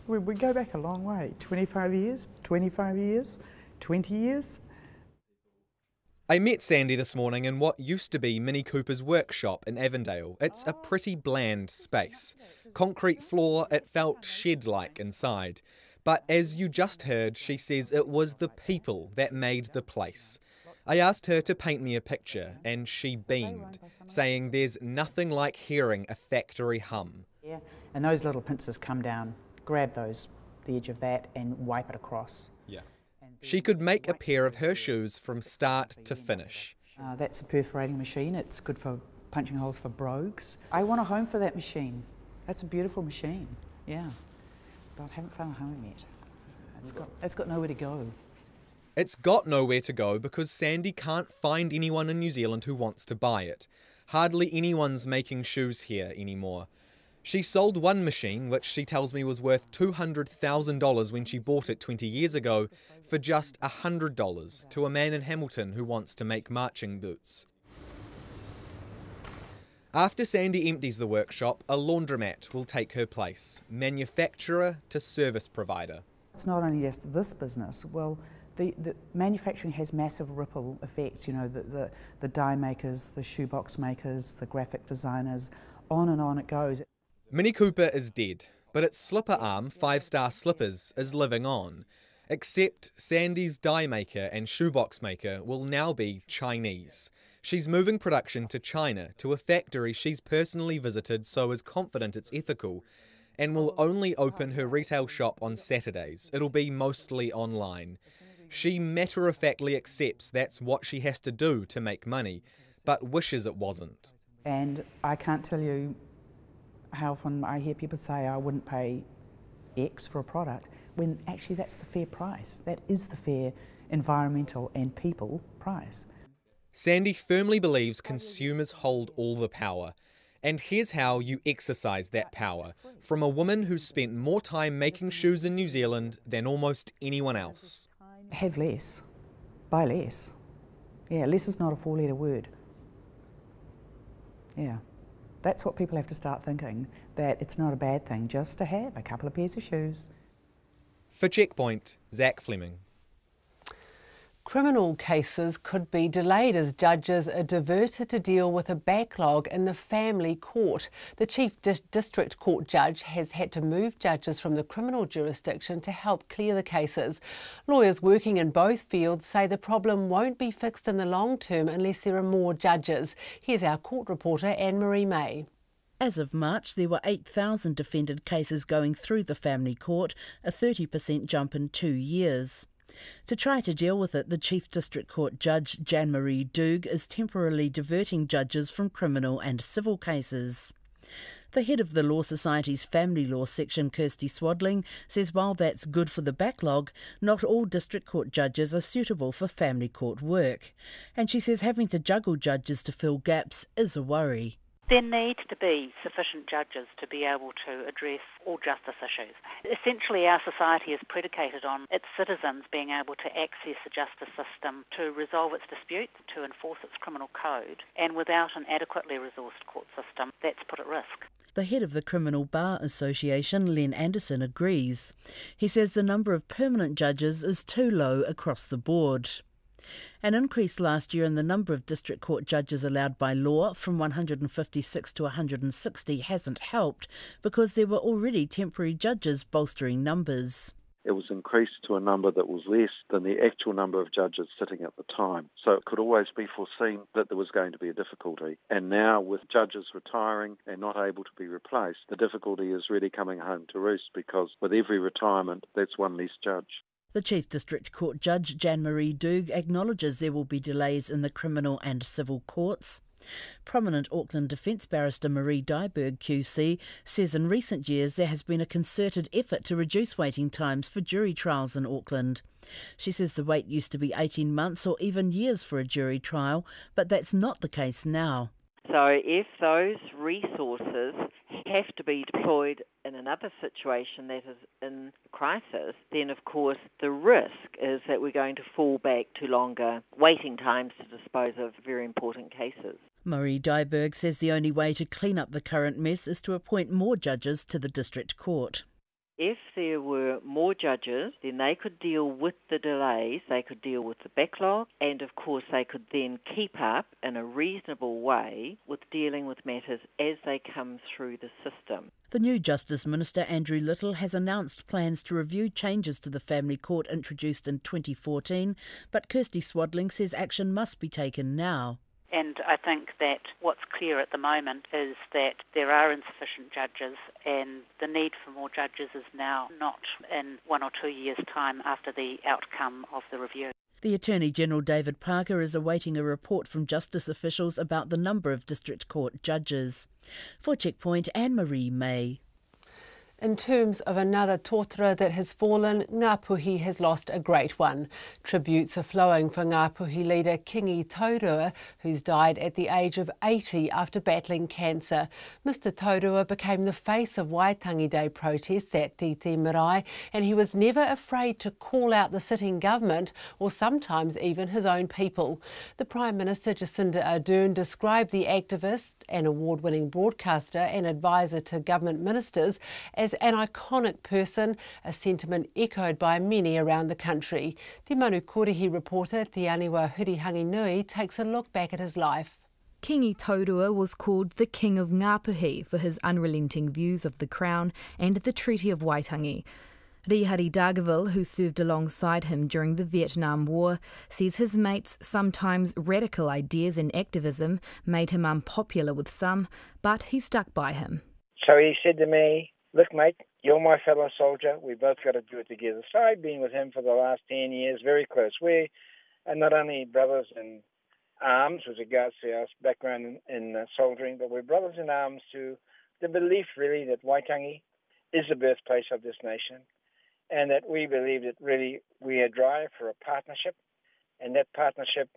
We go back a long way, 25 years, 25 years, 20 years. I met Sandy this morning in what used to be Mini Cooper's workshop in Avondale. It's a pretty bland space. Concrete floor, it felt shed-like inside. But as you just heard, she says it was the people that made the place. I asked her to paint me a picture, and she beamed, saying there's nothing like hearing a factory hum. Yeah, and those little pincers come down, grab the edge of that, and wipe it across. Yeah. She could make a pair of her shoes from start to finish. That's a perforating machine. It's good for punching holes for brogues. I want a home for that machine. That's a beautiful machine, yeah. But I haven't found a home yet. It's got nowhere to go. It's got nowhere to go because Sandy can't find anyone in New Zealand who wants to buy it. Hardly anyone's making shoes here anymore. She sold one machine, which she tells me was worth $200,000 when she bought it 20 years ago, for just $100 to a man in Hamilton who wants to make marching boots. After Sandy empties the workshop, a laundromat will take her place, manufacturer to service provider. It's not only just this business. Well, the manufacturing has massive ripple effects, you know, the dye makers, the shoebox makers, the graphic designers, on it goes. Mini Cooper is dead, but its slipper arm, 5-Star Slippers, is living on. Except Sandy's dye maker and shoebox maker will now be Chinese. She's moving production to China, to a factory she's personally visited so is confident it's ethical, and will only open her retail shop on Saturdays. It'll be mostly online. She matter-of-factly accepts that's what she has to do to make money, but wishes it wasn't. And I can't tell you how often I hear people say I wouldn't pay X for a product, when actually that's the fair price. That is the fair environmental and people price. Sandy firmly believes consumers hold all the power. And here's how you exercise that power, from a woman who's spent more time making shoes in New Zealand than almost anyone else. Have less. Buy less. Yeah, less is not a 4-letter word. Yeah. That's what people have to start thinking, that it's not a bad thing just to have a couple of pairs of shoes. For Checkpoint, Zach Fleming. Criminal cases could be delayed as judges are diverted to deal with a backlog in the family court. The Chief District Court judge has had to move judges from the criminal jurisdiction to help clear the cases. Lawyers working in both fields say the problem won't be fixed in the long term unless there are more judges. Here's our court reporter Anne-Marie May. As of March, there were 8,000 defended cases going through the family court, a 30% jump in 2 years. To try to deal with it, the Chief District Court Judge Jan-Marie Doog is temporarily diverting judges from criminal and civil cases. The head of the Law Society's Family Law section, Kirsty Swadling, says while that's good for the backlog, not all district court judges are suitable for family court work. And she says having to juggle judges to fill gaps is a worry. There needs to be sufficient judges to be able to address all justice issues. Essentially, our society is predicated on its citizens being able to access the justice system to resolve its disputes, to enforce its criminal code, and without an adequately resourced court system, that's put at risk. The head of the Criminal Bar Association, Len Anderson, agrees. He says the number of permanent judges is too low across the board. An increase last year in the number of district court judges allowed by law from 156 to 160 hasn't helped because there were already temporary judges bolstering numbers. It was increased to a number that was less than the actual number of judges sitting at the time. So it could always be foreseen that there was going to be a difficulty. And now with judges retiring and not able to be replaced, the difficulty is really coming home to roost because with every retirement, that's one less judge. The Chief District Court Judge, Jan-Marie Doog, acknowledges there will be delays in the criminal and civil courts. Prominent Auckland defence barrister Marie Dyberg QC says in recent years there has been a concerted effort to reduce waiting times for jury trials in Auckland. She says the wait used to be 18 months or even years for a jury trial, but that's not the case now. So if those resources have to be deployed in another situation that is in crisis, then of course the risk is that we're going to fall back to longer waiting times to dispose of very important cases. Marie Dyberg says the only way to clean up the current mess is to appoint more judges to the district court. If there were more judges, then they could deal with the delays, they could deal with the backlog, and of course they could then keep up in a reasonable way with dealing with matters as they come through the system. The new Justice Minister, Andrew Little, has announced plans to review changes to the family court introduced in 2014, but Kirsty Swadling says action must be taken now. And I think that what's clear at the moment is that there are insufficient judges and the need for more judges is now not in 1 or 2 years' time after the outcome of the review. The Attorney-General David Parker is awaiting a report from justice officials about the number of district court judges. For Checkpoint, Anne-Marie May. In terms of another tōtara that has fallen, Ngāpuhi has lost a great one. Tributes are flowing for Ngāpuhi leader Kingi Taurua, who's died at the age of 80 after battling cancer. Mr Taurua became the face of Waitangi Day protests at Te Marae, and he was never afraid to call out the sitting government or sometimes even his own people. The Prime Minister Jacinda Ardern described the activist, an award-winning broadcaster and advisor to government ministers, as an iconic person, a sentiment echoed by many around the country. Te Manu Kōrehi reporter Te Aniwa Hurihangi Nui takes a look back at his life. Kingi Taurua was called the King of Ngāpuhi for his unrelenting views of the Crown and the Treaty of Waitangi. Rihari Dargaville, who served alongside him during the Vietnam War, says his mates' sometimes radical ideas and activism made him unpopular with some, but he stuck by him. So he said to me, "Look, mate, you're my fellow soldier. We both got to do it together." So I've been with him for the last 10 years, very close. We are not only brothers in arms with regards to our background in soldiering, but we're brothers in arms to the belief, really, that Waitangi is the birthplace of this nation and that we believe that really we are drive for a partnership, and that partnership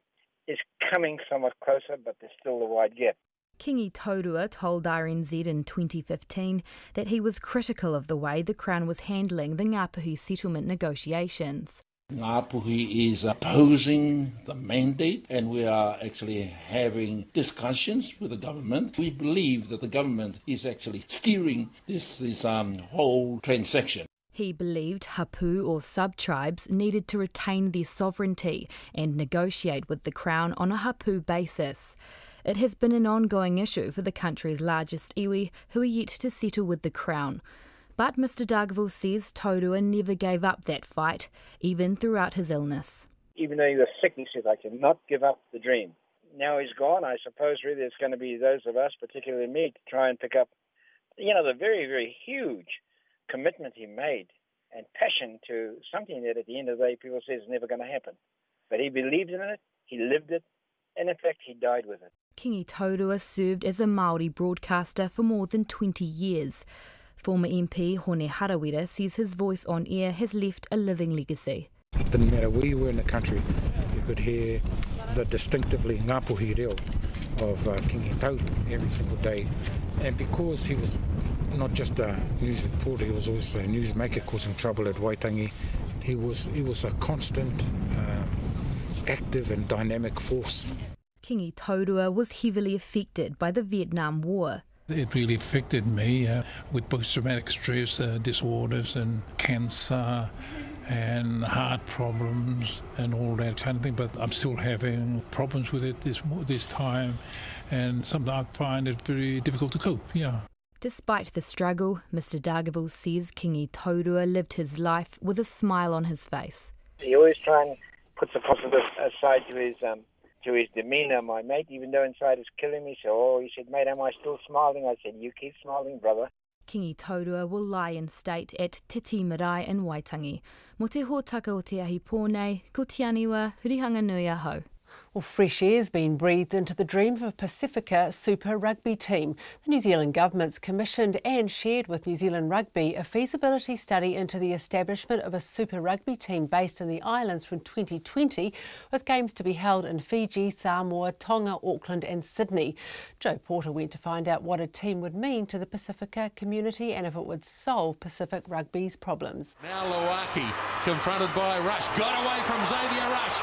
is coming somewhat closer, but there's still a wide gap. Kingi Taurua told RNZ in 2015 that he was critical of the way the Crown was handling the Ngāpuhi settlement negotiations. Ngāpuhi is opposing the mandate, and we are actually having discussions with the government. We believe that the government is actually steering this whole transaction. He believed hapu or sub-tribes needed to retain their sovereignty and negotiate with the Crown on a hapu basis. It has been an ongoing issue for the country's largest iwi, who are yet to settle with the Crown. But Mr Dargaville says Taurua never gave up that fight, even throughout his illness. Even though he was sick, he said, "I cannot give up the dream." Now he's gone. I suppose really it's going to be those of us, particularly me, to try and pick up, the very, very huge commitment he made and passion to something that at the end of the day people say is never going to happen. But he believed in it, he lived it, and in fact he died with it. Kingi Taurua served as a Māori broadcaster for more than 20 years. Former MP Hone Harawira says his voice on air has left a living legacy. It didn't matter where you were in the country, you could hear the distinctively ngapuhi reo of Kingi Taurua every single day. And because he was not just a news reporter, he was also a newsmaker causing trouble at Waitangi, he was a constant, active and dynamic force. Kingi Taurua was heavily affected by the Vietnam War. It really affected me with post-traumatic stress disorders and cancer and heart problems and all that kind of thing, but I'm still having problems with it this time, and sometimes I find it very difficult to cope, yeah. Despite the struggle, Mr Dargaville says Kingi Taurua lived his life with a smile on his face. He always tries and puts a positive side to his demeanour, my mate, even though inside is killing me. So, he said, mate, am I still smiling? I said, you keep smiling, brother. Kingi Taurua will lie in state at Titi Marae in Waitangi. Mo te hōtaka o te ahi pōnei, ko te aniwa, hurihanga nui ahau. Well, fresh air's been breathed into the dream of a Pacifica Super Rugby team. The New Zealand Government's commissioned and shared with New Zealand Rugby a feasibility study into the establishment of a Super Rugby team based in the islands from 2020, with games to be held in Fiji, Samoa, Tonga, Auckland and Sydney. Joe Porter went to find out what a team would mean to the Pacifica community and if it would solve Pacific Rugby's problems. Now Luaki, confronted by Rush, got away from Xavier Rush.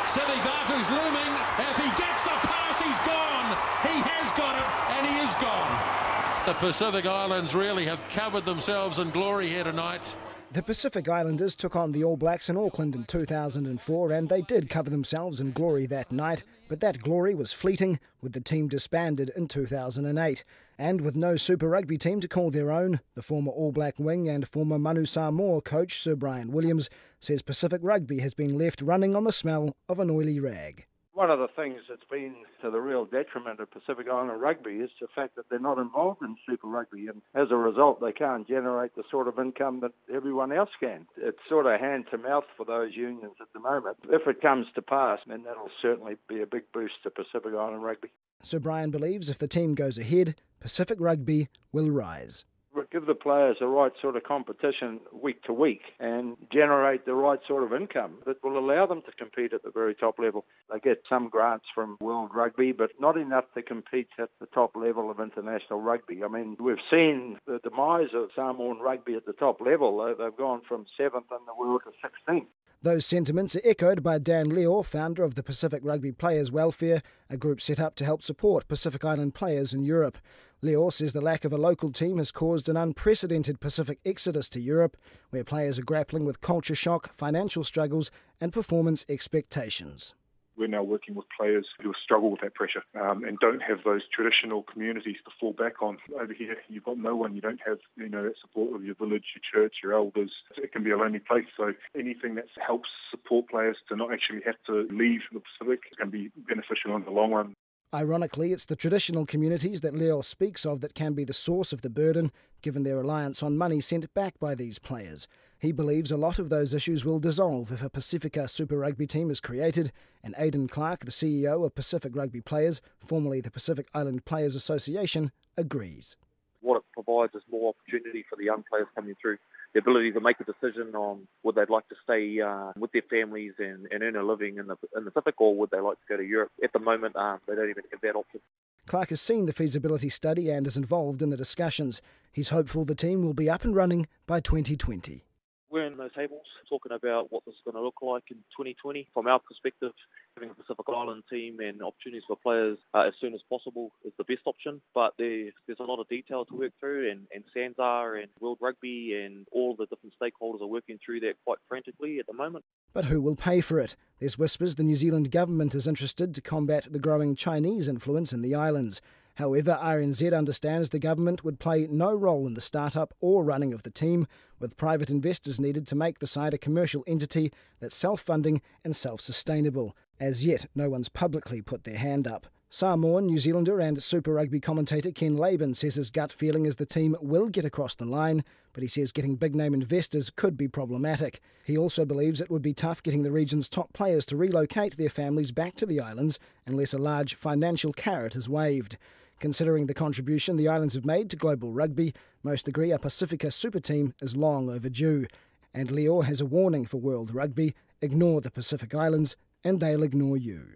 Sivi Vatu's looming. If he gets the pass, he's gone. He has got it, and he is gone. The Pacific Islands really have covered themselves in glory here tonight. The Pacific Islanders took on the All Blacks in Auckland in 2004, and they did cover themselves in glory that night, but that glory was fleeting, with the team disbanded in 2008. And with no Super Rugby team to call their own, the former All Black wing and former Manu Samoa coach Sir Brian Williams says Pacific Rugby has been left running on the smell of an oily rag. One of the things that's been to the real detriment of Pacific Island rugby is the fact that they're not involved in Super Rugby, and as a result they can't generate the sort of income that everyone else can. It's sort of hand to mouth for those unions at the moment. If it comes to pass, then that'll certainly be a big boost to Pacific Island rugby. Sir Brian believes if the team goes ahead, Pacific Rugby will rise. Give the players the right sort of competition week to week and generate the right sort of income that will allow them to compete at the very top level. They get some grants from World Rugby, but not enough to compete at the top level of international rugby. I mean, we've seen the demise of Samoan rugby at the top level. They've gone from 7th in the world to 16th. Those sentiments are echoed by Dan Leo, founder of the Pacific Rugby Players Welfare, a group set up to help support Pacific Island players in Europe. Leo says the lack of a local team has caused an unprecedented Pacific exodus to Europe, where players are grappling with culture shock, financial struggles and performance expectations. We're now working with players who struggle with that pressure and don't have those traditional communities to fall back on. Over here, you've got no one. You don't have, that support of your village, your church, your elders. It can be a lonely place. So anything that helps support players to not actually have to leave the Pacific can be beneficial in the long run. Ironically, it's the traditional communities that Leo speaks of that can be the source of the burden, given their reliance on money sent back by these players. He believes a lot of those issues will dissolve if a Pacifica Super Rugby team is created, and Aidan Clark, the CEO of Pacific Rugby Players, formerly the Pacific Island Players Association, agrees. What it provides is more opportunity for the young players coming through, the ability to make a decision on would they like to stay with their families and earn a living in the Pacific, or would they like to go to Europe. At the moment, they don't even have that option. Clark has seen the feasibility study and is involved in the discussions. He's hopeful the team will be up and running by 2020. We're in those tables talking about what this is going to look like in 2020. From our perspective, having a Pacific Island team and opportunities for players as soon as possible is the best option. But there's a lot of detail to work through, and SANZAR and World Rugby and all the different stakeholders are working through that quite frantically at the moment. But who will pay for it? There's whispers the New Zealand government is interested to combat the growing Chinese influence in the islands. However, RNZ understands the government would play no role in the start-up or running of the team, with private investors needed to make the side a commercial entity that's self-funding and self-sustainable. As yet, no one's publicly put their hand up. Samoan, New Zealander and Super Rugby commentator Ken Laban says his gut feeling is the team will get across the line, but he says getting big-name investors could be problematic. He also believes it would be tough getting the region's top players to relocate their families back to the islands unless a large financial carrot is waved. Considering the contribution the islands have made to global rugby, most agree a Pacifica super team is long overdue. And Leo has a warning for world rugby: ignore the Pacific Islands and they'll ignore you.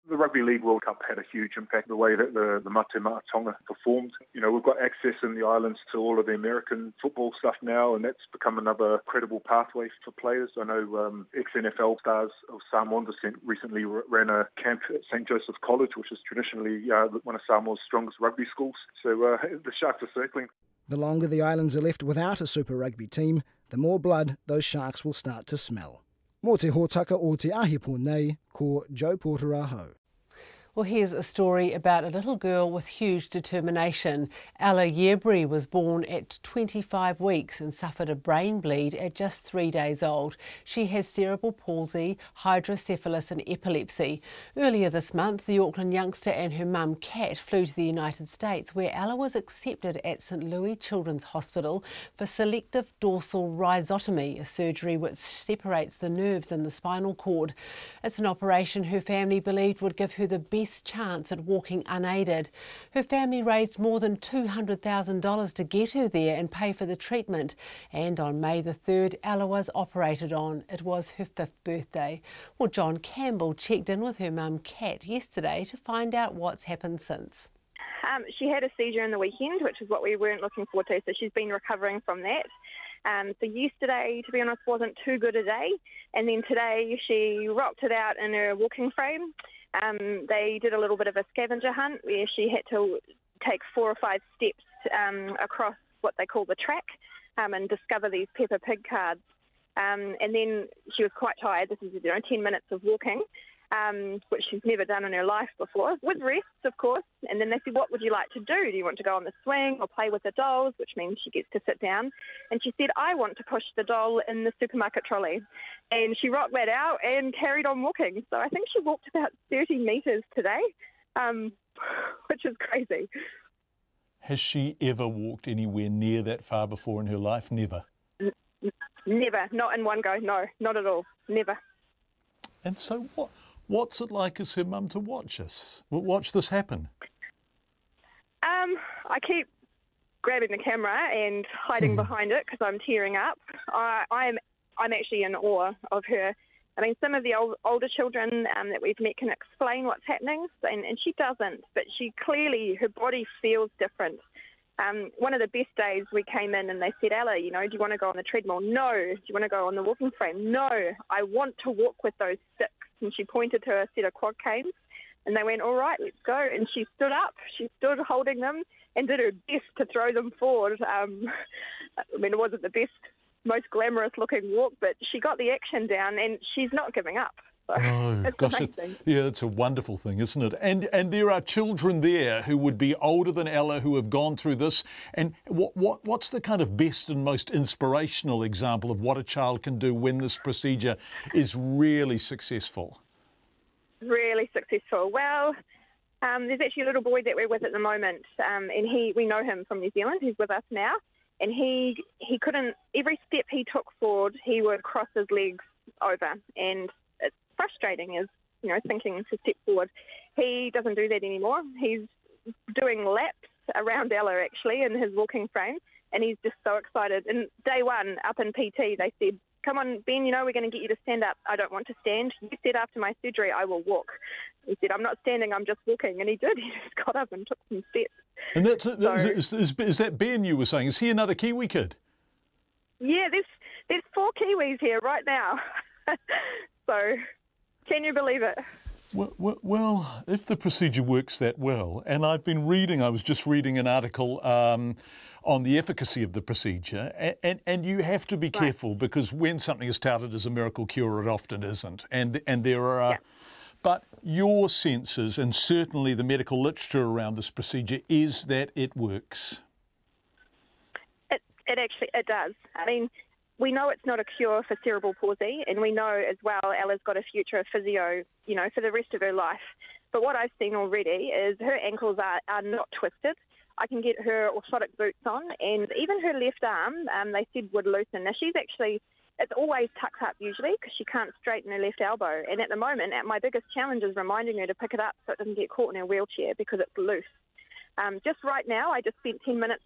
The Rugby League World Cup had a huge impact, the way that the Mate Ma'a Tonga performed. You know, we've got access in the islands to all of the American football stuff now, and that's become another credible pathway for players. I know ex-NFL stars of Samoan descent recently ran a camp at St. Joseph's College, which is traditionally one of Samoa's strongest rugby schools. So the Sharks are circling. The longer the islands are left without a Super Rugby team, the more blood those Sharks will start to smell. Mō te hōtaka o te ahipo nei, ko Joe Porter aho. Well, here's a story about a little girl with huge determination. Ella Yerbri was born at 25 weeks and suffered a brain bleed at just 3 days old. She has cerebral palsy, hydrocephalus and epilepsy. Earlier this month, the Auckland youngster and her mum, Kat, flew to the United States, where Ella was accepted at St Louis Children's Hospital for selective dorsal rhizotomy, a surgery which separates the nerves in the spinal cord. It's an operation her family believed would give her the best chance at walking unaided. Her family raised more than $200,000 to get her there and pay for the treatment. And on May the 3rd, Ella was operated on. It was her 5th birthday. Well, John Campbell checked in with her mum, Kat, yesterday to find out what's happened since. She had a seizure in the weekend, which is what we weren't looking forward to, so she's been recovering from that. So yesterday, to be honest, wasn't too good a day, and then today she rocked it out in her walking frame. They did a little bit of a scavenger hunt where she had to take 4 or 5 steps across what they call the track and discover these Peppa Pig cards. And then she was quite tired. This is 10 minutes of walking, which she's never done in her life before, with rests, of course. And then they said, what would you like to do? Do you want to go on the swing or play with the dolls, which means she gets to sit down? And she said, I want to push the doll in the supermarket trolley. And she rocked that out and carried on walking. So I think she walked about 30 metres today, which is crazy. Has she ever walked anywhere near that far before in her life? Never? Never. Not in one go. No, not at all. Never. And so what's it like as her mum to watch this happen? I keep grabbing the camera and hiding behind it because I'm tearing up. I'm actually in awe of her. I mean, some of the older children that we've met can explain what's happening, and she doesn't, but she clearly, her body feels different. One of the best days we came in and they said, Ella, do you want to go on the treadmill? No. Do you want to go on the walking frame? No. I want to walk with those sticks. And she pointed to a set of quad canes and they went, all right, let's go. And she stood up, she stood holding them and did her best to throw them forward. I mean, it wasn't the best, most glamorous looking walk, but she got the action down and she's not giving up. Oh, gosh, it's a wonderful thing, isn't it? And there are children there who would be older than Ella who have gone through this. And what's the kind of best and most inspirational example of what a child can do when this procedure is really successful? Really successful. Well, there's actually a little boy that we're with at the moment, and we know him from New Zealand. He's with us now, and he couldn't. Every step he took forward, he would cross his legs over, and frustrating is, thinking to step forward. He doesn't do that anymore. He's doing laps around Ella, actually, in his walking frame, and he's just so excited. And day one, up in PT, they said, come on, Ben, we're going to get you to stand up. I don't want to stand. You said after my surgery, I will walk. He said, I'm not standing, I'm just walking. And he did. He just got up and took some steps. And is that Ben you were saying? Is he another Kiwi kid? Yeah, there's 4 Kiwis here right now. So... can you believe it? Well, if the procedure works that well, and I was just reading an article on the efficacy of the procedure, and you have to be careful because when something is touted as a miracle cure, it often isn't. And there are... But your senses, and certainly the medical literature around this procedure, is that it works. It does. I mean, we know it's not a cure for cerebral palsy, and we know as well Ella's got a future of physio, for the rest of her life. But what I've seen already is her ankles are not twisted. I can get her orthotic boots on, and even her left arm, they said would loosen. Now it's always tucked up usually because she can't straighten her left elbow. And at the moment, my biggest challenge is reminding her to pick it up so it doesn't get caught in her wheelchair because it's loose. Just right now, I just spent 10 minutes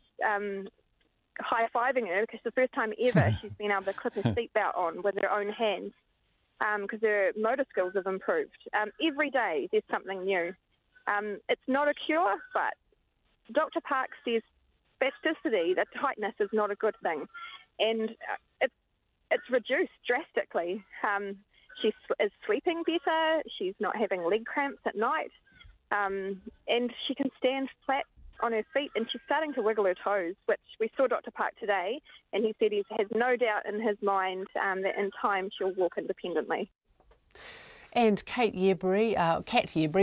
high-fiving her because the first time ever she's been able to clip her seatbelt on with her own hands because her motor skills have improved. Every day there's something new. It's not a cure, but Dr. Park says spasticity, the tightness, is not a good thing. And it's reduced drastically. She is sleeping better. She's not having leg cramps at night. And she can stand flat on her feet, and she's starting to wiggle her toes, which we saw Dr. Park today, and he said he has no doubt in his mind that in time she'll walk independently. And Kat Yearbury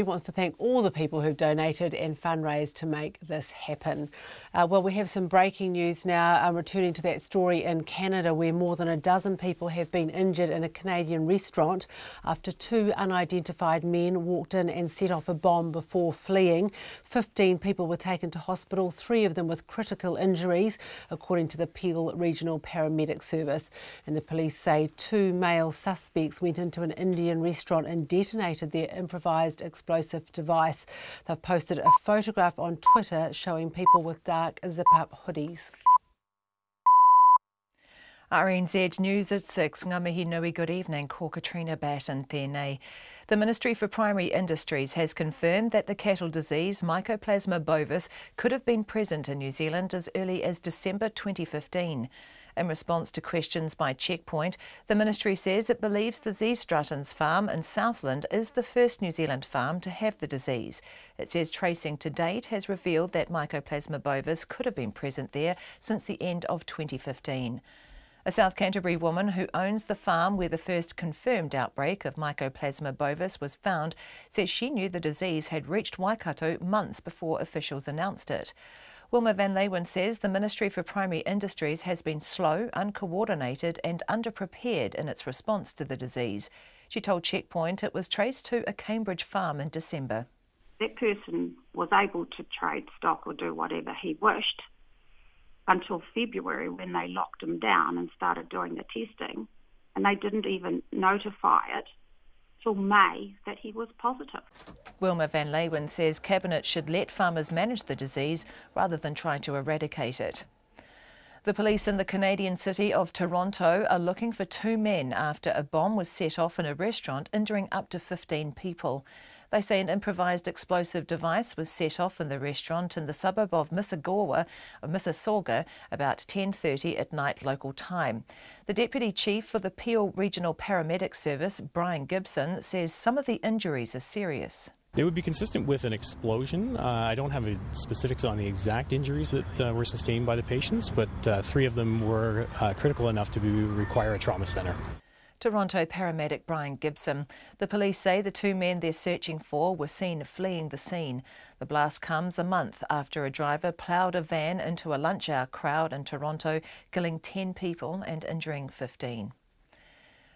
wants to thank all the people who've donated and fundraised to make this happen. Well, we have some breaking news now, returning to that story in Canada where more than a dozen people have been injured in a Canadian restaurant after 2 unidentified men walked in and set off a bomb before fleeing. 15 people were taken to hospital, 3 of them with critical injuries, according to the Peel Regional Paramedic Service. And the police say 2 male suspects went into an Indian restaurant and detonated their improvised explosive device. They've posted a photograph on Twitter showing people with dark zip-up hoodies. RNZ News at 6. Ngā mihi nui, good evening. Ko Katrina Batten tēnei. The Ministry for Primary Industries has confirmed that the cattle disease Mycoplasma bovis could have been present in New Zealand as early as December 2015. In response to questions by Checkpoint, the ministry says it believes the Zeestraatens farm in Southland is the first New Zealand farm to have the disease. It says tracing to date has revealed that Mycoplasma bovis could have been present there since the end of 2015. A South Canterbury woman who owns the farm where the first confirmed outbreak of Mycoplasma bovis was found says she knew the disease had reached Waikato months before officials announced it. Wilma van Leeuwen says the Ministry for Primary Industries has been slow, uncoordinated and underprepared in its response to the disease. She told Checkpoint it was traced to a Cambridge farm in December. That person was able to trade stock or do whatever he wished until February when they locked him down and started doing the testing, and they didn't even notify it till May that he was positive. Wilma van Leeuwen says Cabinet should let farmers manage the disease rather than try to eradicate it. The police in the Canadian city of Toronto are looking for 2 men after a bomb was set off in a restaurant, injuring up to 15 people. They say an improvised explosive device was set off in the restaurant in the suburb of Mississauga about 10:30 at night local time. The Deputy Chief for the Peel Regional Paramedic Service, Brian Gibson, says some of the injuries are serious. They would be consistent with an explosion. I don't have specifics on the exact injuries that were sustained by the patients, but 3 of them were critical enough to require a trauma centre. Toronto paramedic Brian Gibson. The police say the 2 men they're searching for were seen fleeing the scene. The blast comes a month after a driver ploughed a van into a lunch hour crowd in Toronto, killing 10 people and injuring 15.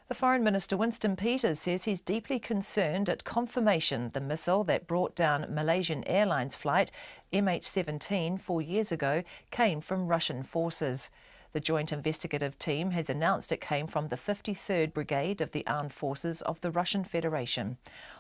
The Foreign Minister Winston Peters says he's deeply concerned at confirmation the missile that brought down Malaysian Airlines flight MH17 4 years ago came from Russian forces. The Joint Investigative Team has announced it came from the 53rd Brigade of the Armed Forces of the Russian Federation.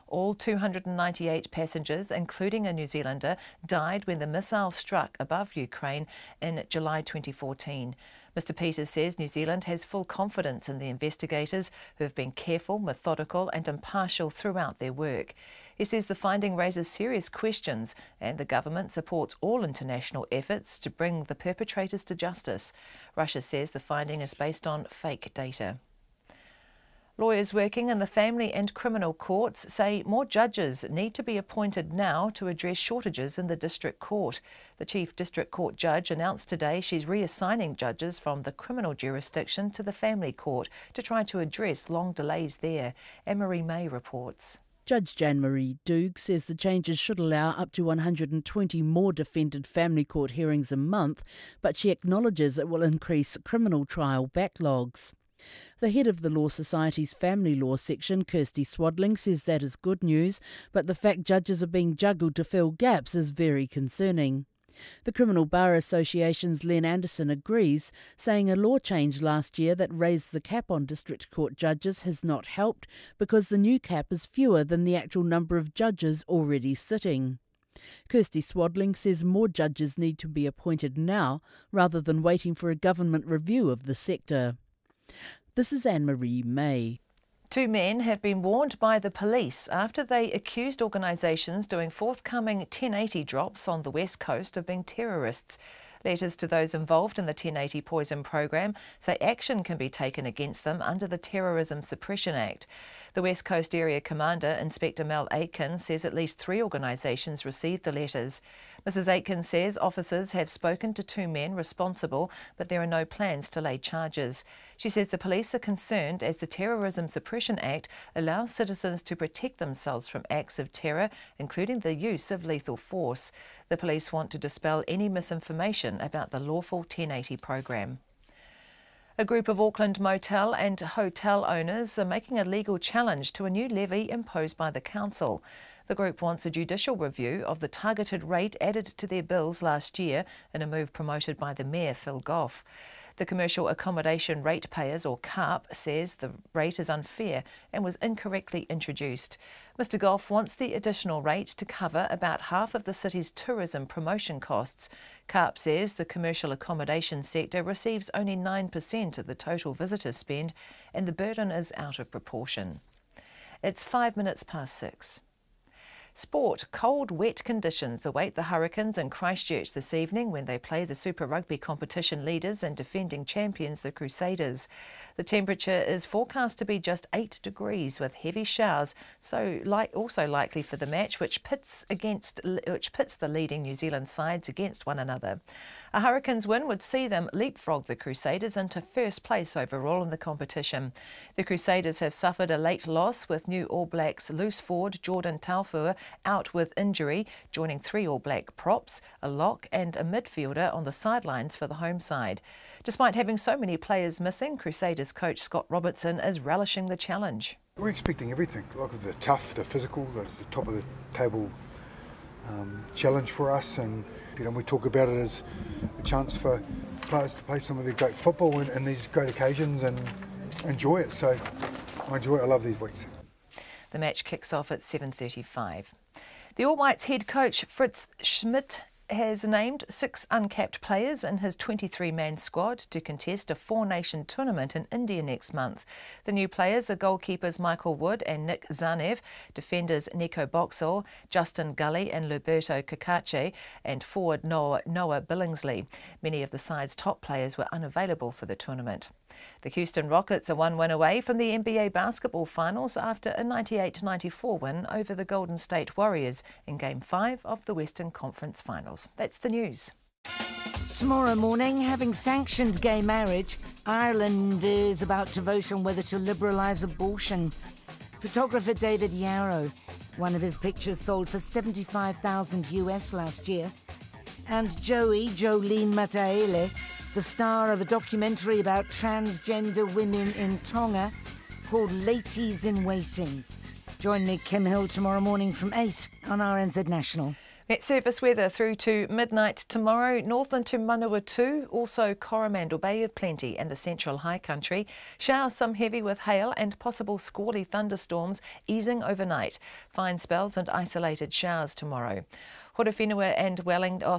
All 298 passengers, including a New Zealander, died when the missile struck above Ukraine in July 2014. Mr Peters says New Zealand has full confidence in the investigators, who have been careful, methodical and impartial throughout their work. He says the finding raises serious questions and the government supports all international efforts to bring the perpetrators to justice. Russia says the finding is based on fake data. Lawyers working in the family and criminal courts say more judges need to be appointed now to address shortages in the district court. The Chief District Court Judge announced today she's reassigning judges from the criminal jurisdiction to the family court to try to address long delays there. Anne-Marie May reports. Judge Jean-Marie Doug says the changes should allow up to 120 more defended family court hearings a month, but she acknowledges it will increase criminal trial backlogs. The head of the Law Society's Family Law section, Kirsty Swadling, says that is good news, but the fact judges are being juggled to fill gaps is very concerning. The Criminal Bar Association's Len Anderson agrees, saying a law change last year that raised the cap on district court judges has not helped because the new cap is fewer than the actual number of judges already sitting. Kirsty Swadling says more judges need to be appointed now rather than waiting for a government review of the sector. This is Anne-Marie May. 2 men have been warned by the police after they accused organisations doing forthcoming 1080 drops on the west coast of being terrorists. Letters to those involved in the 1080 poison program say action can be taken against them under the Terrorism Suppression Act. The West Coast Area Commander, Inspector Mel Aitken, says at least 3 organisations received the letters. Mrs Aitken says officers have spoken to 2 men responsible, but there are no plans to lay charges. She says the police are concerned as the Terrorism Suppression Act allows citizens to protect themselves from acts of terror, including the use of lethal force. The police want to dispel any misinformation about the lawful 1080 program. A group of Auckland motel and hotel owners are making a legal challenge to a new levy imposed by the council. The group wants a judicial review of the targeted rate added to their bills last year in a move promoted by the Mayor, Phil Goff. The Commercial Accommodation Ratepayers, or CARP, says the rate is unfair and was incorrectly introduced. Mr Goff wants the additional rate to cover about half of the city's tourism promotion costs. CARP says the commercial accommodation sector receives only 9% of the total visitor spend and the burden is out of proportion. It's 6:05. Sport. Cold, wet conditions await the Hurricanes in Christchurch this evening when they play the Super Rugby competition leaders and defending champions, the Crusaders. The temperature is forecast to be just 8 degrees with heavy showers, also likely for the match, which pits the leading New Zealand sides against one another. A Hurricanes win would see them leapfrog the Crusaders into first place overall in the competition. The Crusaders have suffered a late loss with new All Blacks loose forward Jordan Taurua out with injury, joining 3 All Black props, a lock and a midfielder on the sidelines for the home side. Despite having so many players missing, Crusaders coach Scott Robertson is relishing the challenge. We're expecting everything, like the tough, the physical, the top of the table challenge for us, and we talk about it as a chance for players to play some of their great football in these great occasions and enjoy it. So I enjoy it. I love these weeks. The match kicks off at 7:35. The All Whites head coach Fritz Schmidt has named 6 uncapped players in his 23-man squad to contest a 4-nation tournament in India next month. The new players are goalkeepers Michael Wood and Nick Zanev, defenders Nico Boxall, Justin Gully and Luberto Kakache, and forward Noah Billingsley. Many of the side's top players were unavailable for the tournament. The Houston Rockets are 1 win away from the NBA basketball finals after a 98-94 win over the Golden State Warriors in Game 5 of the Western Conference Finals. That's the news. Tomorrow morning, having sanctioned gay marriage, Ireland is about to vote on whether to liberalise abortion. Photographer David Yarrow, one of his pictures sold for $75,000 US last year. And Jolene Mataele, the star of a documentary about transgender women in Tonga called Ladies in Waiting. Join me, Kim Hill, tomorrow morning from 8 on RNZ National. Met surface weather through to midnight tomorrow, northern to Manawatu, also Coromandel Bay of plenty and the central high country. Showers, some heavy with hail and possible squally thunderstorms easing overnight. Fine spells and isolated showers tomorrow. Horowhenua and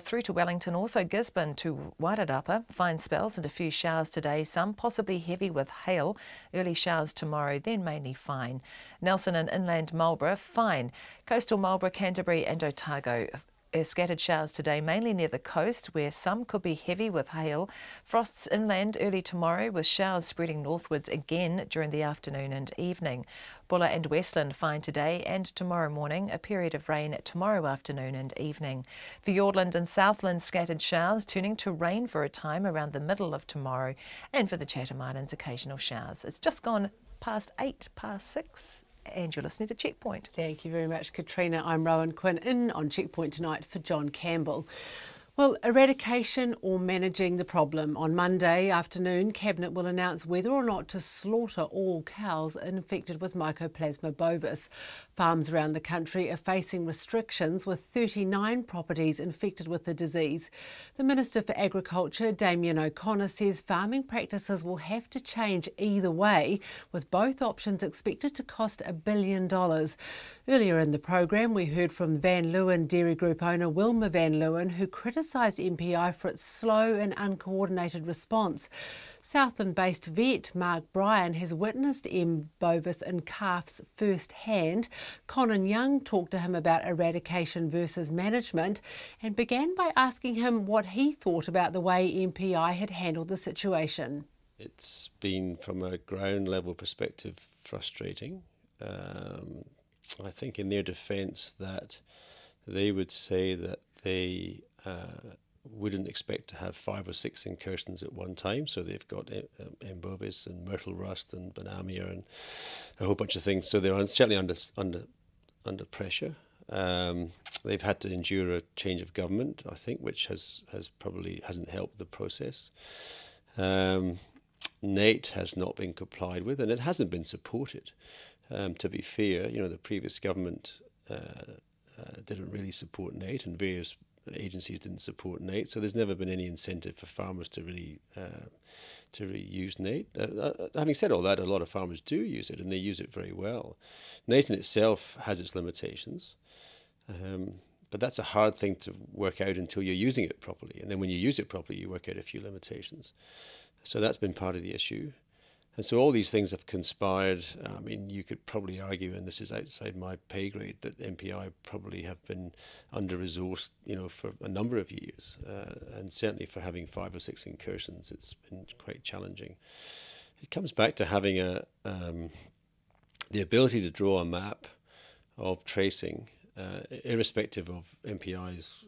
through to Wellington, also Gisborne to Wairarapa. Fine spells and a few showers today, some possibly heavy with hail. Early showers tomorrow, then mainly fine. Nelson and inland Marlborough, fine. Coastal Marlborough, Canterbury and Otago. Scattered showers today, mainly near the coast, where some could be heavy with hail. Frosts inland early tomorrow, with showers spreading northwards again during the afternoon and evening. Buller and Westland fine today and tomorrow morning. A period of rain tomorrow afternoon and evening. For Fiordland and Southland, scattered showers turning to rain for a time around the middle of tomorrow. And for the Chatham Islands, occasional showers. It's just gone past 6. And you're listening to Checkpoint. Thank you very much, Katrina. I'm Rowan Quinn, in on Checkpoint tonight for John Campbell. Well, eradication or managing the problem. On Monday afternoon, Cabinet will announce whether or not to slaughter all cows infected with Mycoplasma bovis. Farms around the country are facing restrictions with 39 properties infected with the disease. The Minister for Agriculture, Damien O'Connor, says farming practices will have to change either way, with both options expected to cost $1 billion. Earlier in the programme, we heard from Van Leeuwen Dairy Group owner Wilma Van Leeuwen, who criticised MPI for its slow and uncoordinated response. Southland-based vet Mark Bryan has witnessed M. bovis in calves firsthand. Conan Young talked to him about eradication versus management and began by asking him what he thought about the way MPI had handled the situation. It's been, from a ground level perspective, frustrating. I think in their defence that they would say that they wouldn't expect to have 5 or 6 incursions at one time, so they've got M. bovis and myrtle rust and banamia and a whole bunch of things. So they're certainly under pressure. They've had to endure a change of government, I think, which has probably hasn't helped the process. NATE has not been complied with, and it hasn't been supported. To be fair, you know, the previous government didn't really support NATE, and various agencies didn't support NATE, so there's never been any incentive for farmers to really use NATE. Having said all that, a lot of farmers do use it, and they use it very well. NATE in itself has its limitations, but that's a hard thing to work out until you're using it properly, and then when you use it properly, you work out a few limitations. So that's been part of the issue. And so all these things have conspired. I mean, you could probably argue, and this is outside my pay grade, that MPI probably have been under-resourced, you know, for a number of years. And certainly for having 5 or 6 incursions, it's been quite challenging. It comes back to having the ability to draw a map of tracing, irrespective of MPI's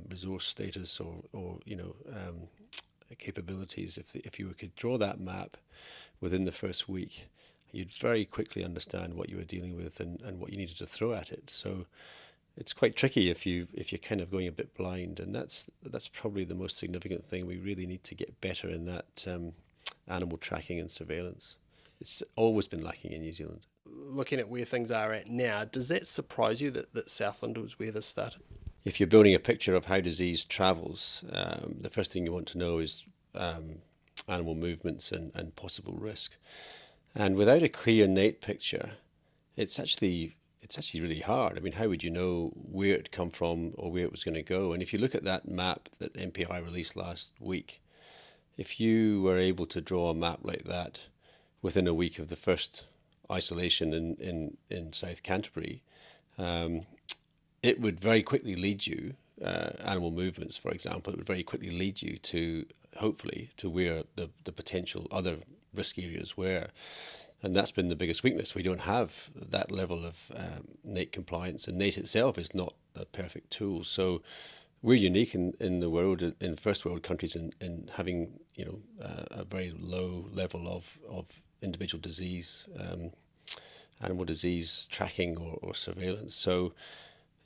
resource status or you know, capabilities. If you could draw that map within the first week, you'd very quickly understand what you were dealing with and what you needed to throw at it. So it's quite tricky if you're kind of going a bit blind, and that's probably the most significant thing. We really need to get better in that animal tracking and surveillance. It's always been lacking in New Zealand. Looking at where things are at now, does that surprise you that Southland was where this started? If you're building a picture of how disease travels, the first thing you want to know is animal movements and possible risk. And without a clear NATE picture, it's actually really hard. I mean, how would you know where it come from or where it was going to go? And if you look at that map that MPI released last week, if you were able to draw a map like that within a week of the first isolation in South Canterbury, it would very quickly lead you, animal movements, for example, it would very quickly lead you to, hopefully, to where the potential other risk areas were. And that's been the biggest weakness. We don't have that level of NATE compliance, and NATE itself is not a perfect tool. So we're unique in the world, in first world countries, in having, you know, a very low level of individual disease, animal disease tracking or surveillance. So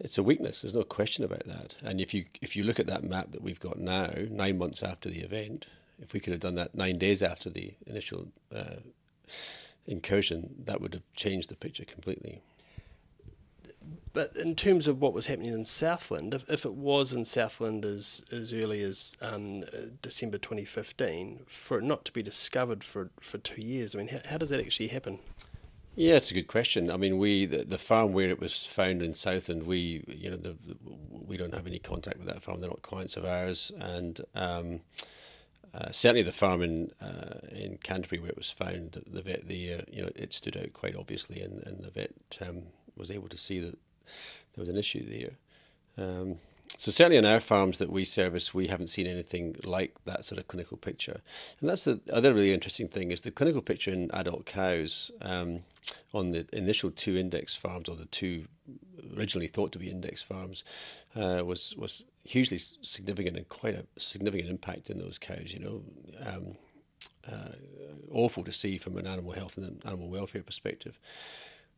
it's a weakness. There's no question about that. And if you look at that map that we've got now, 9 months after the event, if we could have done that 9 days after the initial incursion, that would have changed the picture completely. But in terms of what was happening in Southland, if it was in Southland as early as December 2015, for it not to be discovered for 2 years, I mean, how does that actually happen? Yeah, it's a good question. I mean, the farm where it was found in Southland, we don't have any contact with that farm. They're not clients of ours, and certainly the farm in Canterbury where it was found, the vet there, you know, it stood out quite obviously, and the vet was able to see that there was an issue there. So certainly on our farms that we service, we haven't seen anything like that sort of clinical picture. And that's the other really interesting thing, is the clinical picture in adult cows on the initial 2 index farms, or the 2 originally thought to be index farms, was hugely significant, and quite a significant impact in those cows, you know. Awful to see from an animal health and an animal welfare perspective.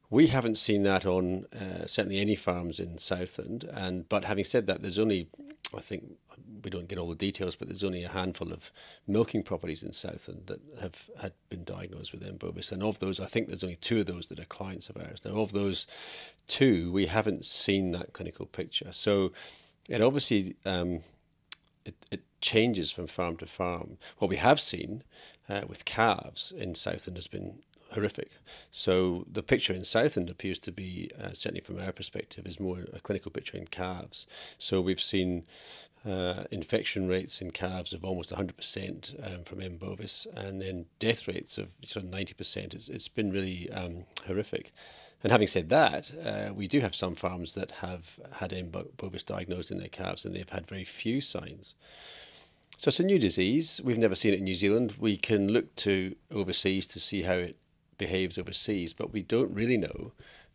We haven't seen that on certainly any farms in Southland, but having said that, there's only I think we don't get all the details, but there's only a handful of milking properties in Southland that have had been diagnosed with M. bovis. And of those, I think there's only 2 of those that are clients of ours. Now, of those 2, we haven't seen that clinical picture. So it obviously, it changes from farm to farm. What we have seen with calves in Southland has been horrific. So the picture in Southland appears to be, certainly from our perspective, is more a clinical picture in calves. So we've seen infection rates in calves of almost 100% from M. bovis, and then death rates of sort of 90%. It's been really horrific. And having said that, we do have some farms that have had M. bovis diagnosed in their calves, and they've had very few signs. So it's a new disease. We've never seen it in New Zealand. We can look to overseas to see how it behaves overseas, but we don't really know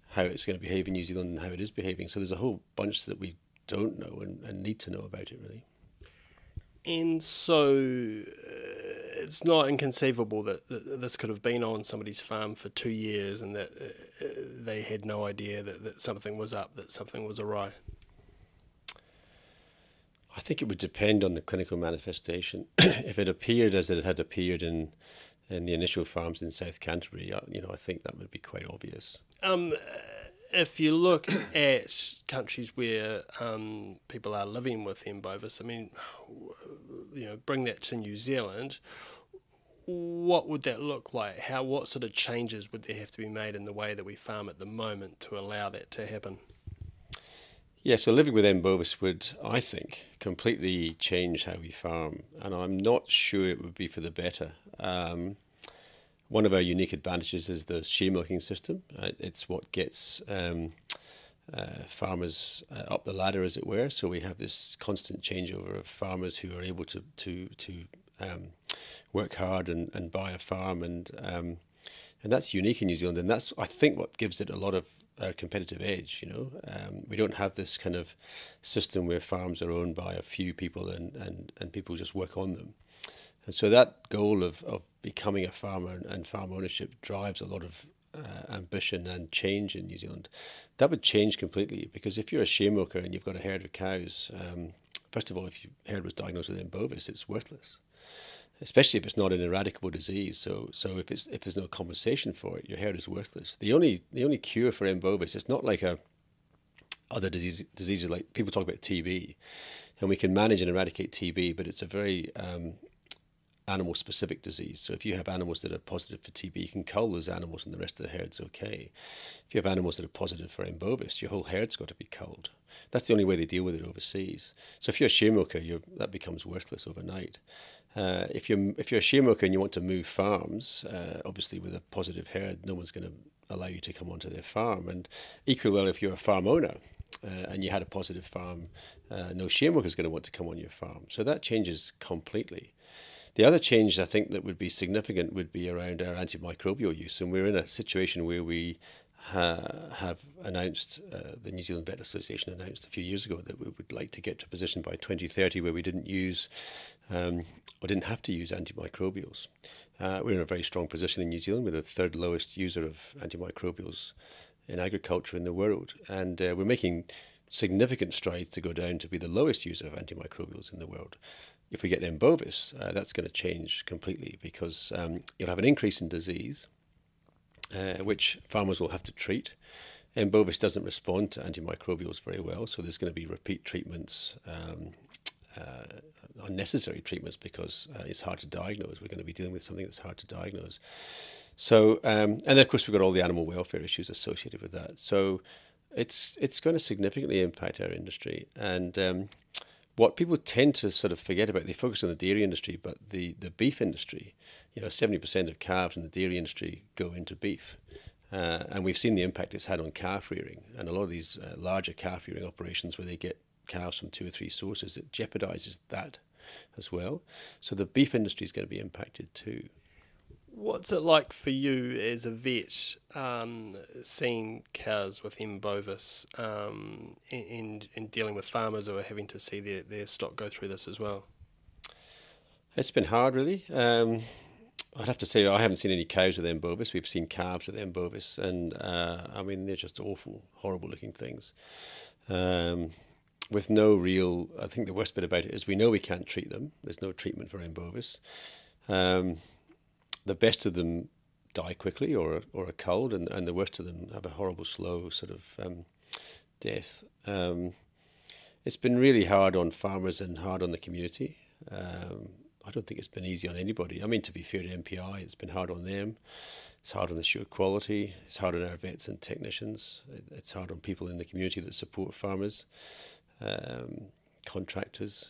how it's going to behave in New Zealand and how it is behaving. So there's a whole bunch that we don't know and need to know about it, really. And so it's not inconceivable that this could have been on somebody's farm for 2 years and that they had no idea that something was up, that something was awry. I think it would depend on the clinical manifestation. If it appeared as it had appeared in the initial farms in South Canterbury, I think that would be quite obvious. If you look at countries where people are living with M. bovis, I mean, bring that to New Zealand, what would that look like? What sort of changes would there have to be made in the way that we farm at the moment to allow that to happen? Yeah, so living with M. bovis would, I think, completely change how we farm, and I'm not sure it would be for the better. One of our unique advantages is the shear milking system. It's what gets farmers up the ladder, as it were. So we have this constant changeover of farmers who are able to work hard and buy a farm, and that's unique in New Zealand, and that's, I think, what gives it a lot of our competitive edge. We don't have this kind of system where farms are owned by a few people and people just work on them. And so that goal of becoming a farmer and farm ownership drives a lot of ambition and change in New Zealand. That would change completely, because if you're a shear milker and you've got a herd of cows, first of all, if your herd was diagnosed with M. bovis, it's worthless, especially if it's not an eradicable disease. So if there's no compensation for it, your herd is worthless. The only cure for M. bovis, it's not like other diseases like people talk about TB, and we can manage and eradicate TB, but it's a very animal-specific disease. So if you have animals that are positive for TB, you can cull those animals and the rest of the herd's okay. If you have animals that are positive for M. bovis, your whole herd's got to be culled. That's the only way they deal with it overseas. So if you're a shear milker, that becomes worthless overnight. If you're a shear milker and you want to move farms, obviously with a positive herd, no one's going to allow you to come onto their farm. And equally well, if you're a farm owner and you had a positive farm, no shear milker is going to want to come on your farm. So that changes completely. The other change I think that would be significant would be around our antimicrobial use, and we're in a situation where we have announced, the New Zealand Vet Association announced a few years ago that we would like to get to a position by 2030 where we didn't use or didn't have to use antimicrobials. We're in a very strong position in New Zealand. We're the 3rd lowest user of antimicrobials in agriculture in the world, and we're making significant strides to go down to be the lowest user of antimicrobials in the world. If we get M. bovis, that's going to change completely, because you'll have an increase in disease, which farmers will have to treat. M. bovis doesn't respond to antimicrobials very well, so there's going to be repeat treatments, unnecessary treatments, because it's hard to diagnose. We're going to be dealing with something that's hard to diagnose. So, and then of course we've got all the animal welfare issues associated with that. So it's going to significantly impact our industry. And what people tend to sort of forget about, they focus on the dairy industry, but the beef industry, 70% of calves in the dairy industry go into beef. And we've seen the impact it's had on calf rearing. And a lot of these larger calf rearing operations where they get calves from 2 or 3 sources, it jeopardizes that as well. So the beef industry is going to be impacted too. What's it like for you as a vet, seeing cows with M. bovis and dealing with farmers who are having to see their stock go through this as well? It's been hard, really. I'd have to say I haven't seen any cows with M. bovis. We've seen calves with M. bovis, and I mean, they're just awful, horrible looking things. with no real, I think the worst bit about it is we know we can't treat them. There's no treatment for M. bovis. The best of them die quickly or a cold, and the worst of them have a horrible, slow sort of death. It's been really hard on farmers and hard on the community. I don't think it's been easy on anybody. I mean, to be fair to MPI, it's been hard on them. It's hard on assured quality. It's hard on our vets and technicians. It's hard on people in the community that support farmers, contractors.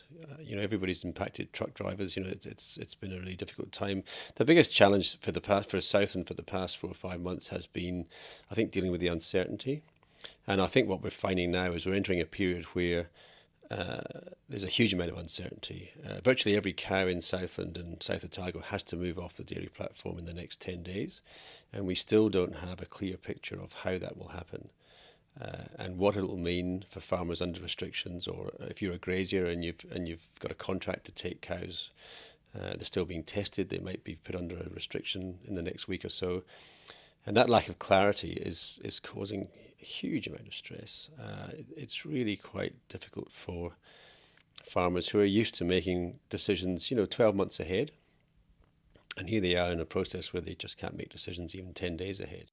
Everybody's impacted. Truck drivers. It's been a really difficult time. The biggest challenge for South and for the past 4 or 5 months has been, I think, dealing with the uncertainty. And I think what we're finding now is we're entering a period where there's a huge amount of uncertainty. Virtually every cow in Southland and South Otago has to move off the dairy platform in the next 10 days, and we still don't have a clear picture of how that will happen and what it will mean for farmers under restrictions, or if you're a grazier and you've got a contract to take cows, they're still being tested, they might be put under a restriction in the next week or so. And that lack of clarity is causing a huge amount of stress. It's really quite difficult for farmers who are used to making decisions, 12 months ahead. And here they are in a process where they just can't make decisions even 10 days ahead.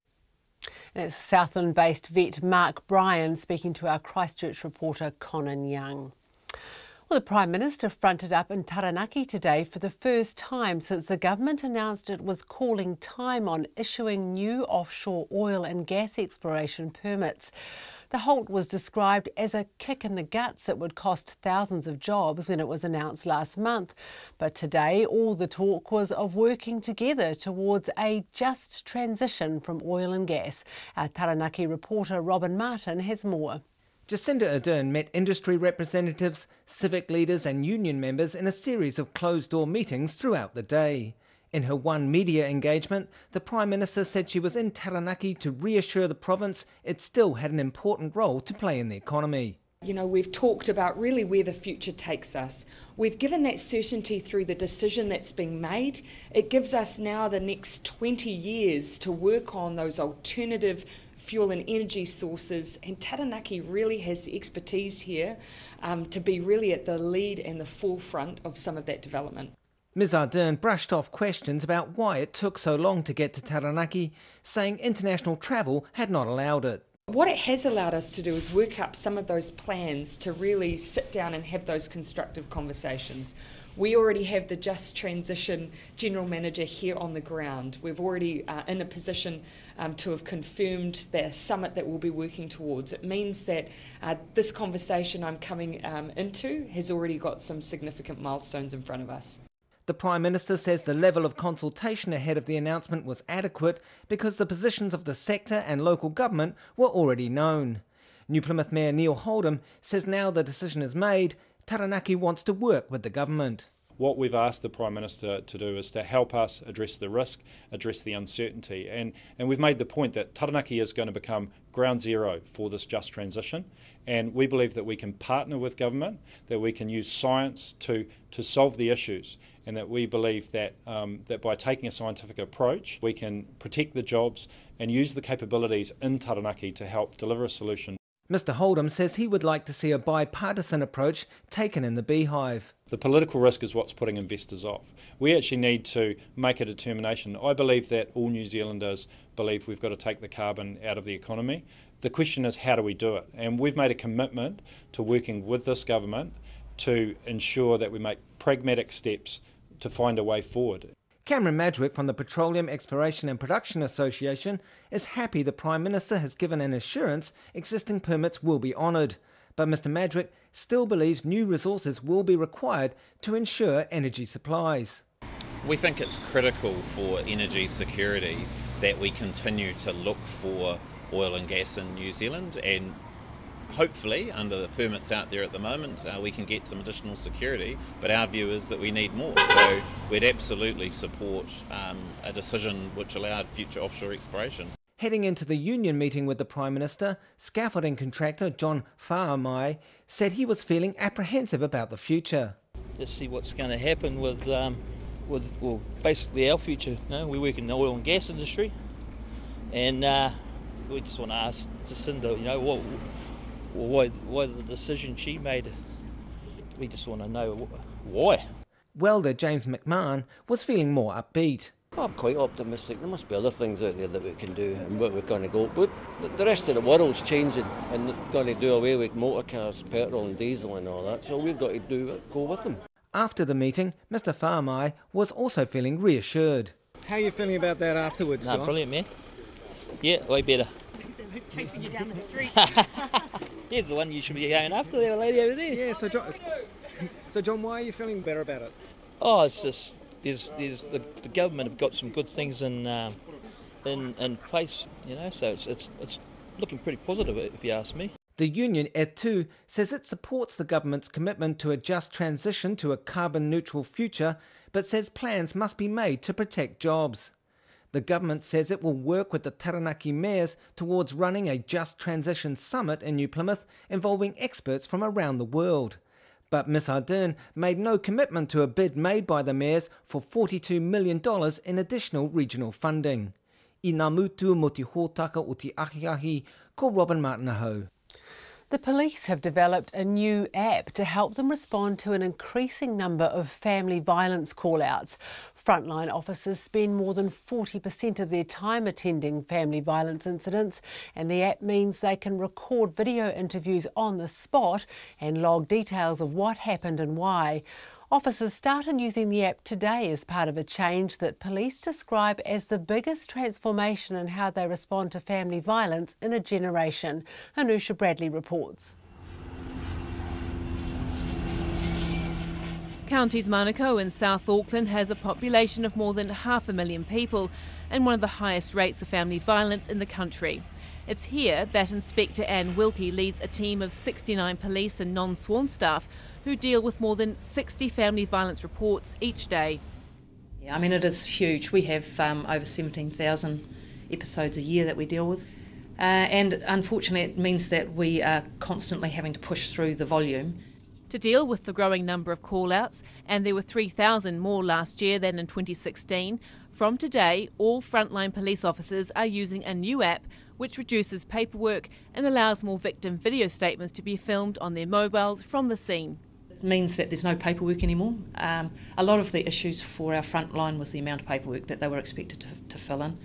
And it's Southland-based vet Mark Bryan speaking to our Christchurch reporter Conan Young. Well, the Prime Minister fronted up in Taranaki today for the first time since the government announced it was calling time on issuing new offshore oil and gas exploration permits. The halt was described as a kick in the guts that would cost thousands of jobs when it was announced last month. But today, all the talk was of working together towards a just transition from oil and gas. Our Taranaki reporter Robin Martin has more. Jacinda Ardern met industry representatives, civic leaders and union members in a series of closed-door meetings throughout the day. In her one media engagement, the Prime Minister said she was in Taranaki to reassure the province it still had an important role to play in the economy. We've talked about really where the future takes us. We've given that certainty through the decision that's being made. It gives us now the next 20 years to work on those alternative fuel and energy sources, and Taranaki really has the expertise here to be really at the lead and the forefront of some of that development. Ms Ardern brushed off questions about why it took so long to get to Taranaki, saying international travel had not allowed it. What it has allowed us to do is work up some of those plans to really sit down and have those constructive conversations. We already have the Just Transition General Manager here on the ground. We've already in a position to have confirmed the summit that we'll be working towards. It means that this conversation I'm coming into has already got some significant milestones in front of us. The Prime Minister says the level of consultation ahead of the announcement was adequate because the positions of the sector and local government were already known. New Plymouth Mayor Neil Holdham says now the decision is made, Taranaki wants to work with the government. What we've asked the Prime Minister to do is to help us address the risk, address the uncertainty. And we've made the point that Taranaki is going to become ground zero for this just transition. And we believe that we can partner with government, that we can use science to solve the issues. And that we believe that, that by taking a scientific approach, we can protect the jobs and use the capabilities in Taranaki to help deliver a solution. Mr Holdham says he would like to see a bipartisan approach taken in the beehive. The political risk is what's putting investors off. We actually need to make a determination. I believe that all New Zealanders believe we've got to take the carbon out of the economy. The question is, how do we do it? And we've made a commitment to working with this government to ensure that we make pragmatic steps to find a way forward. Cameron Madgwick from the Petroleum Exploration and Production Association is happy the Prime Minister has given an assurance existing permits will be honoured. But Mr Madgwick still believes new resources will be required to ensure energy supplies. We think it's critical for energy security that we continue to look for oil and gas in New Zealand, and hopefully under the permits out there at the moment we can get some additional security, but our view is that we need more. So we'd absolutely support a decision which allowed future offshore exploration. Heading into the union meeting with the Prime Minister, scaffolding contractor John Whaamai said he was feeling apprehensive about the future. Just see what's going to happen with basically our future. We work in the oil and gas industry, and we just want to ask Jacinda, why the decision she made. We just want to know why. Welder James McMahon was feeling more upbeat. I'm quite optimistic. There must be other things out there that we can do and what we're going to go. But the rest of the world's changing and going to do away with motor cars, petrol and diesel and all that. So we've got to go with them. After the meeting, Mr Whamai was also feeling reassured. How are you feeling about that afterwards, John? Brilliant, man. Yeah, way better. Chasing you down the street. Here's the one you should be going after, there, lady over there. Yeah, so John, why are you feeling better about it? Oh, it's just the government have got some good things in place, you know. So it's looking pretty positive, if you ask me. The union ETU says it supports the government's commitment to a just transition to a carbon-neutral future, but says plans must be made to protect jobs. The government says it will work with the Taranaki mayors towards running a Just Transition Summit in New Plymouth involving experts from around the world. But Ms Ardern made no commitment to a bid made by the mayors for $42 million in additional regional funding. I ngā mutu mo te hōtaka o te ahiahi, ko Robin Martin-Aho. The police have developed a new app to help them respond to an increasing number of family violence call-outs. Frontline officers spend more than 40% of their time attending family violence incidents, and the app means they can record video interviews on the spot and log details of what happened and why. Officers started using the app today as part of a change that police describe as the biggest transformation in how they respond to family violence in a generation. Anusha Bradley reports. Counties Manukau in South Auckland has a population of more than 500,000 people and one of the highest rates of family violence in the country. It's here that Inspector Anne Wilkie leads a team of 69 police and non-sworn staff who deal with more than 60 family violence reports each day. Yeah, I mean, it is huge. We have over 17,000 episodes a year that we deal with. And unfortunately, it means that we are constantly having to push through the volume. To deal with the growing number of call-outs, and there were 3,000 more last year than in 2016, from today, all frontline police officers are using a new app which reduces paperwork and allows more victim video statements to be filmed on their mobiles from the scene. It means that there's no paperwork anymore. A lot of the issues for our frontline was the amount of paperwork that they were expected to fill in.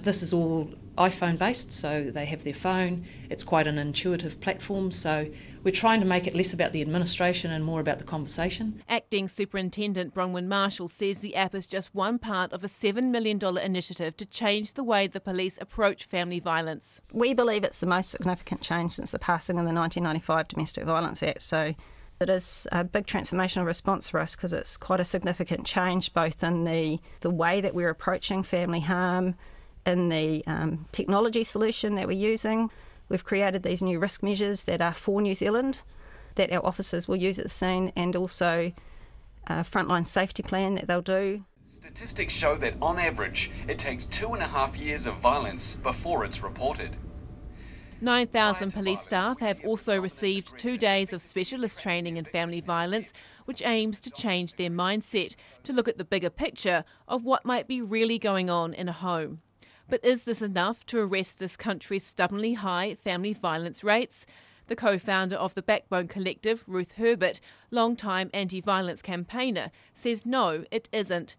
This is all iPhone based, so they have their phone. It's quite an intuitive platform, so we're trying to make it less about the administration and more about the conversation. Acting Superintendent Bronwyn Marshall says the app is just one part of a $7 million initiative to change the way the police approach family violence. We believe it's the most significant change since the passing of the 1995 Domestic Violence Act, so it is a big transformational response for us because it's quite a significant change both in the way that we're approaching family harm, in the technology solution that we're using. We've created these new risk measures that are for New Zealand that our officers will use at the scene, and also a frontline safety plan that they'll do. Statistics show that on average it takes 2.5 years of violence before it's reported. 9,000 police staff have also received 2 days of specialist training in family violence, which aims to change their mindset to look at the bigger picture of what might be really going on in a home. But is this enough to arrest this country's stubbornly high family violence rates? The co-founder of the Backbone Collective, Ruth Herbert, long-time anti-violence campaigner, says no, it isn't.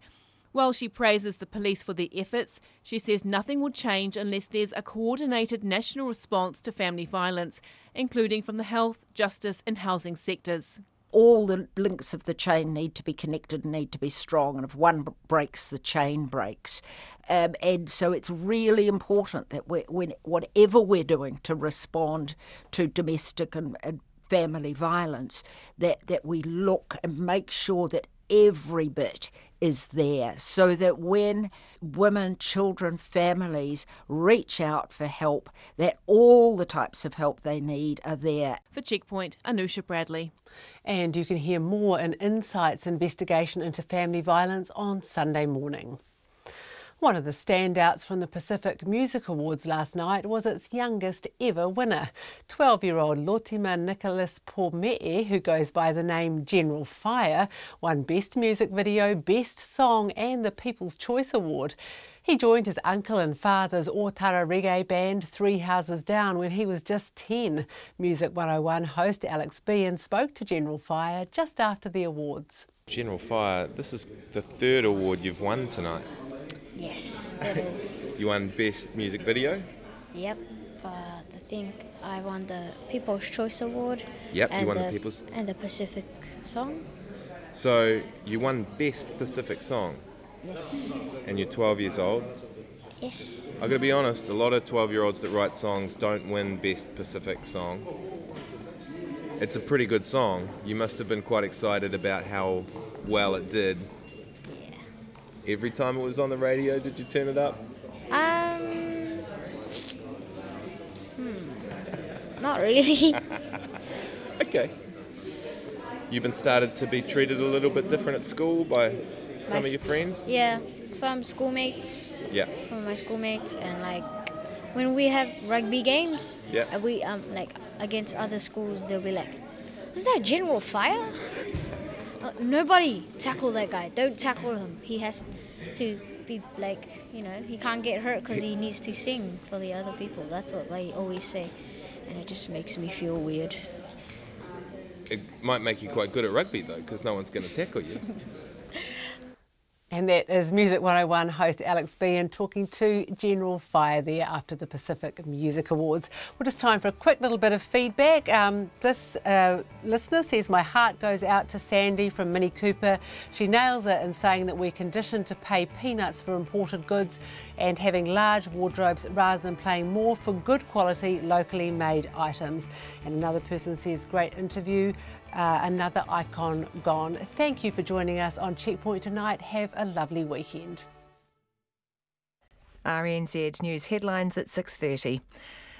While she praises the police for their efforts, she says nothing will change unless there's a coordinated national response to family violence, including from the health, justice and housing sectors. All the links of the chain need to be connected and need to be strong, and if one breaks, the chain breaks. And so it's really important that whatever we're doing to respond to domestic and family violence, that we look and make sure that every bit is there, so that when women, children, families reach out for help, that all the types of help they need are there. For Checkpoint, Anusha Bradley. And you can hear more in Insight's investigation into family violence on Sunday morning. One of the standouts from the Pacific Music Awards last night was its youngest ever winner. 12-year-old Lotima Nicholas Porme'e, who goes by the name General Fire, won Best Music Video, Best Song and the People's Choice Award. He joined his uncle and father's Otara reggae band 3 houses down when he was just 10. Music 101 host Alex Bean spoke to General Fire just after the awards. General Fire, this is the 3rd award you've won tonight. Yes, it is. You won Best Music Video? Yep, I think I won the People's Choice Award. Yep, you won the People's... And the Pacific song. So, you won Best Pacific Song? Yes. And you're 12 years old? Yes. I've got to be honest, a lot of 12-year-olds that write songs don't win Best Pacific Song. It's a pretty good song. You must have been quite excited about how well it did. Yeah. Every time it was on the radio, did you turn it up? Not really. Okay. You've been started to be treated a little bit different at school by some of your friends? Yeah, some schoolmates. Yeah. Some of my schoolmates, and like when we have rugby games, yeah. We like against other schools, they'll be like, "Is that General Fire? Nobody tackle that guy. Don't tackle him. He has to be like, you know, he can't get hurt because he needs to sing for the other people." That's what they always say, and it just makes me feel weird. It might make you quite good at rugby though, because no one's going to tackle you. And that is Music 101 host Alex Bean talking to General Fire there after the Pacific Music Awards. Well, just time for a quick little bit of feedback. This listener says, "My heart goes out to Sandy from Mini Cooper. She nails it in saying that we're conditioned to pay peanuts for imported goods and having large wardrobes rather than paying more for good quality, locally made items." And another person says, "Great interview. Another icon gone." Thank you for joining us on Checkpoint tonight. Have a lovely weekend. RNZ News headlines at 6:30.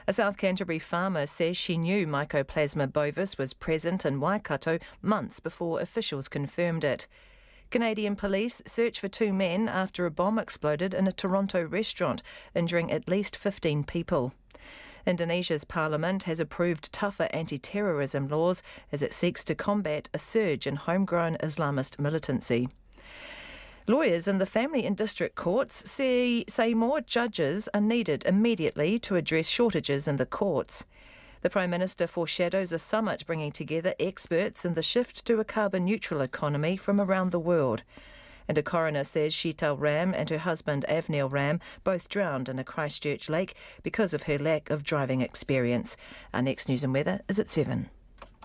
A South Canterbury farmer says she knew Mycoplasma bovis was present in Waikato months before officials confirmed it. Canadian police search for 2 men after a bomb exploded in a Toronto restaurant, injuring at least 15 people. Indonesia's parliament has approved tougher anti-terrorism laws as it seeks to combat a surge in homegrown Islamist militancy. Lawyers in the family and district courts say more judges are needed immediately to address shortages in the courts. The Prime Minister foreshadows a summit bringing together experts in the shift to a carbon-neutral economy from around the world. And a coroner says Sheetal Ram and her husband Avnil Ram both drowned in a Christchurch lake because of her lack of driving experience. Our next news and weather is at 7.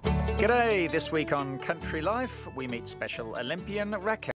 G'day, this week on Country Life we meet Special Olympian Raquel.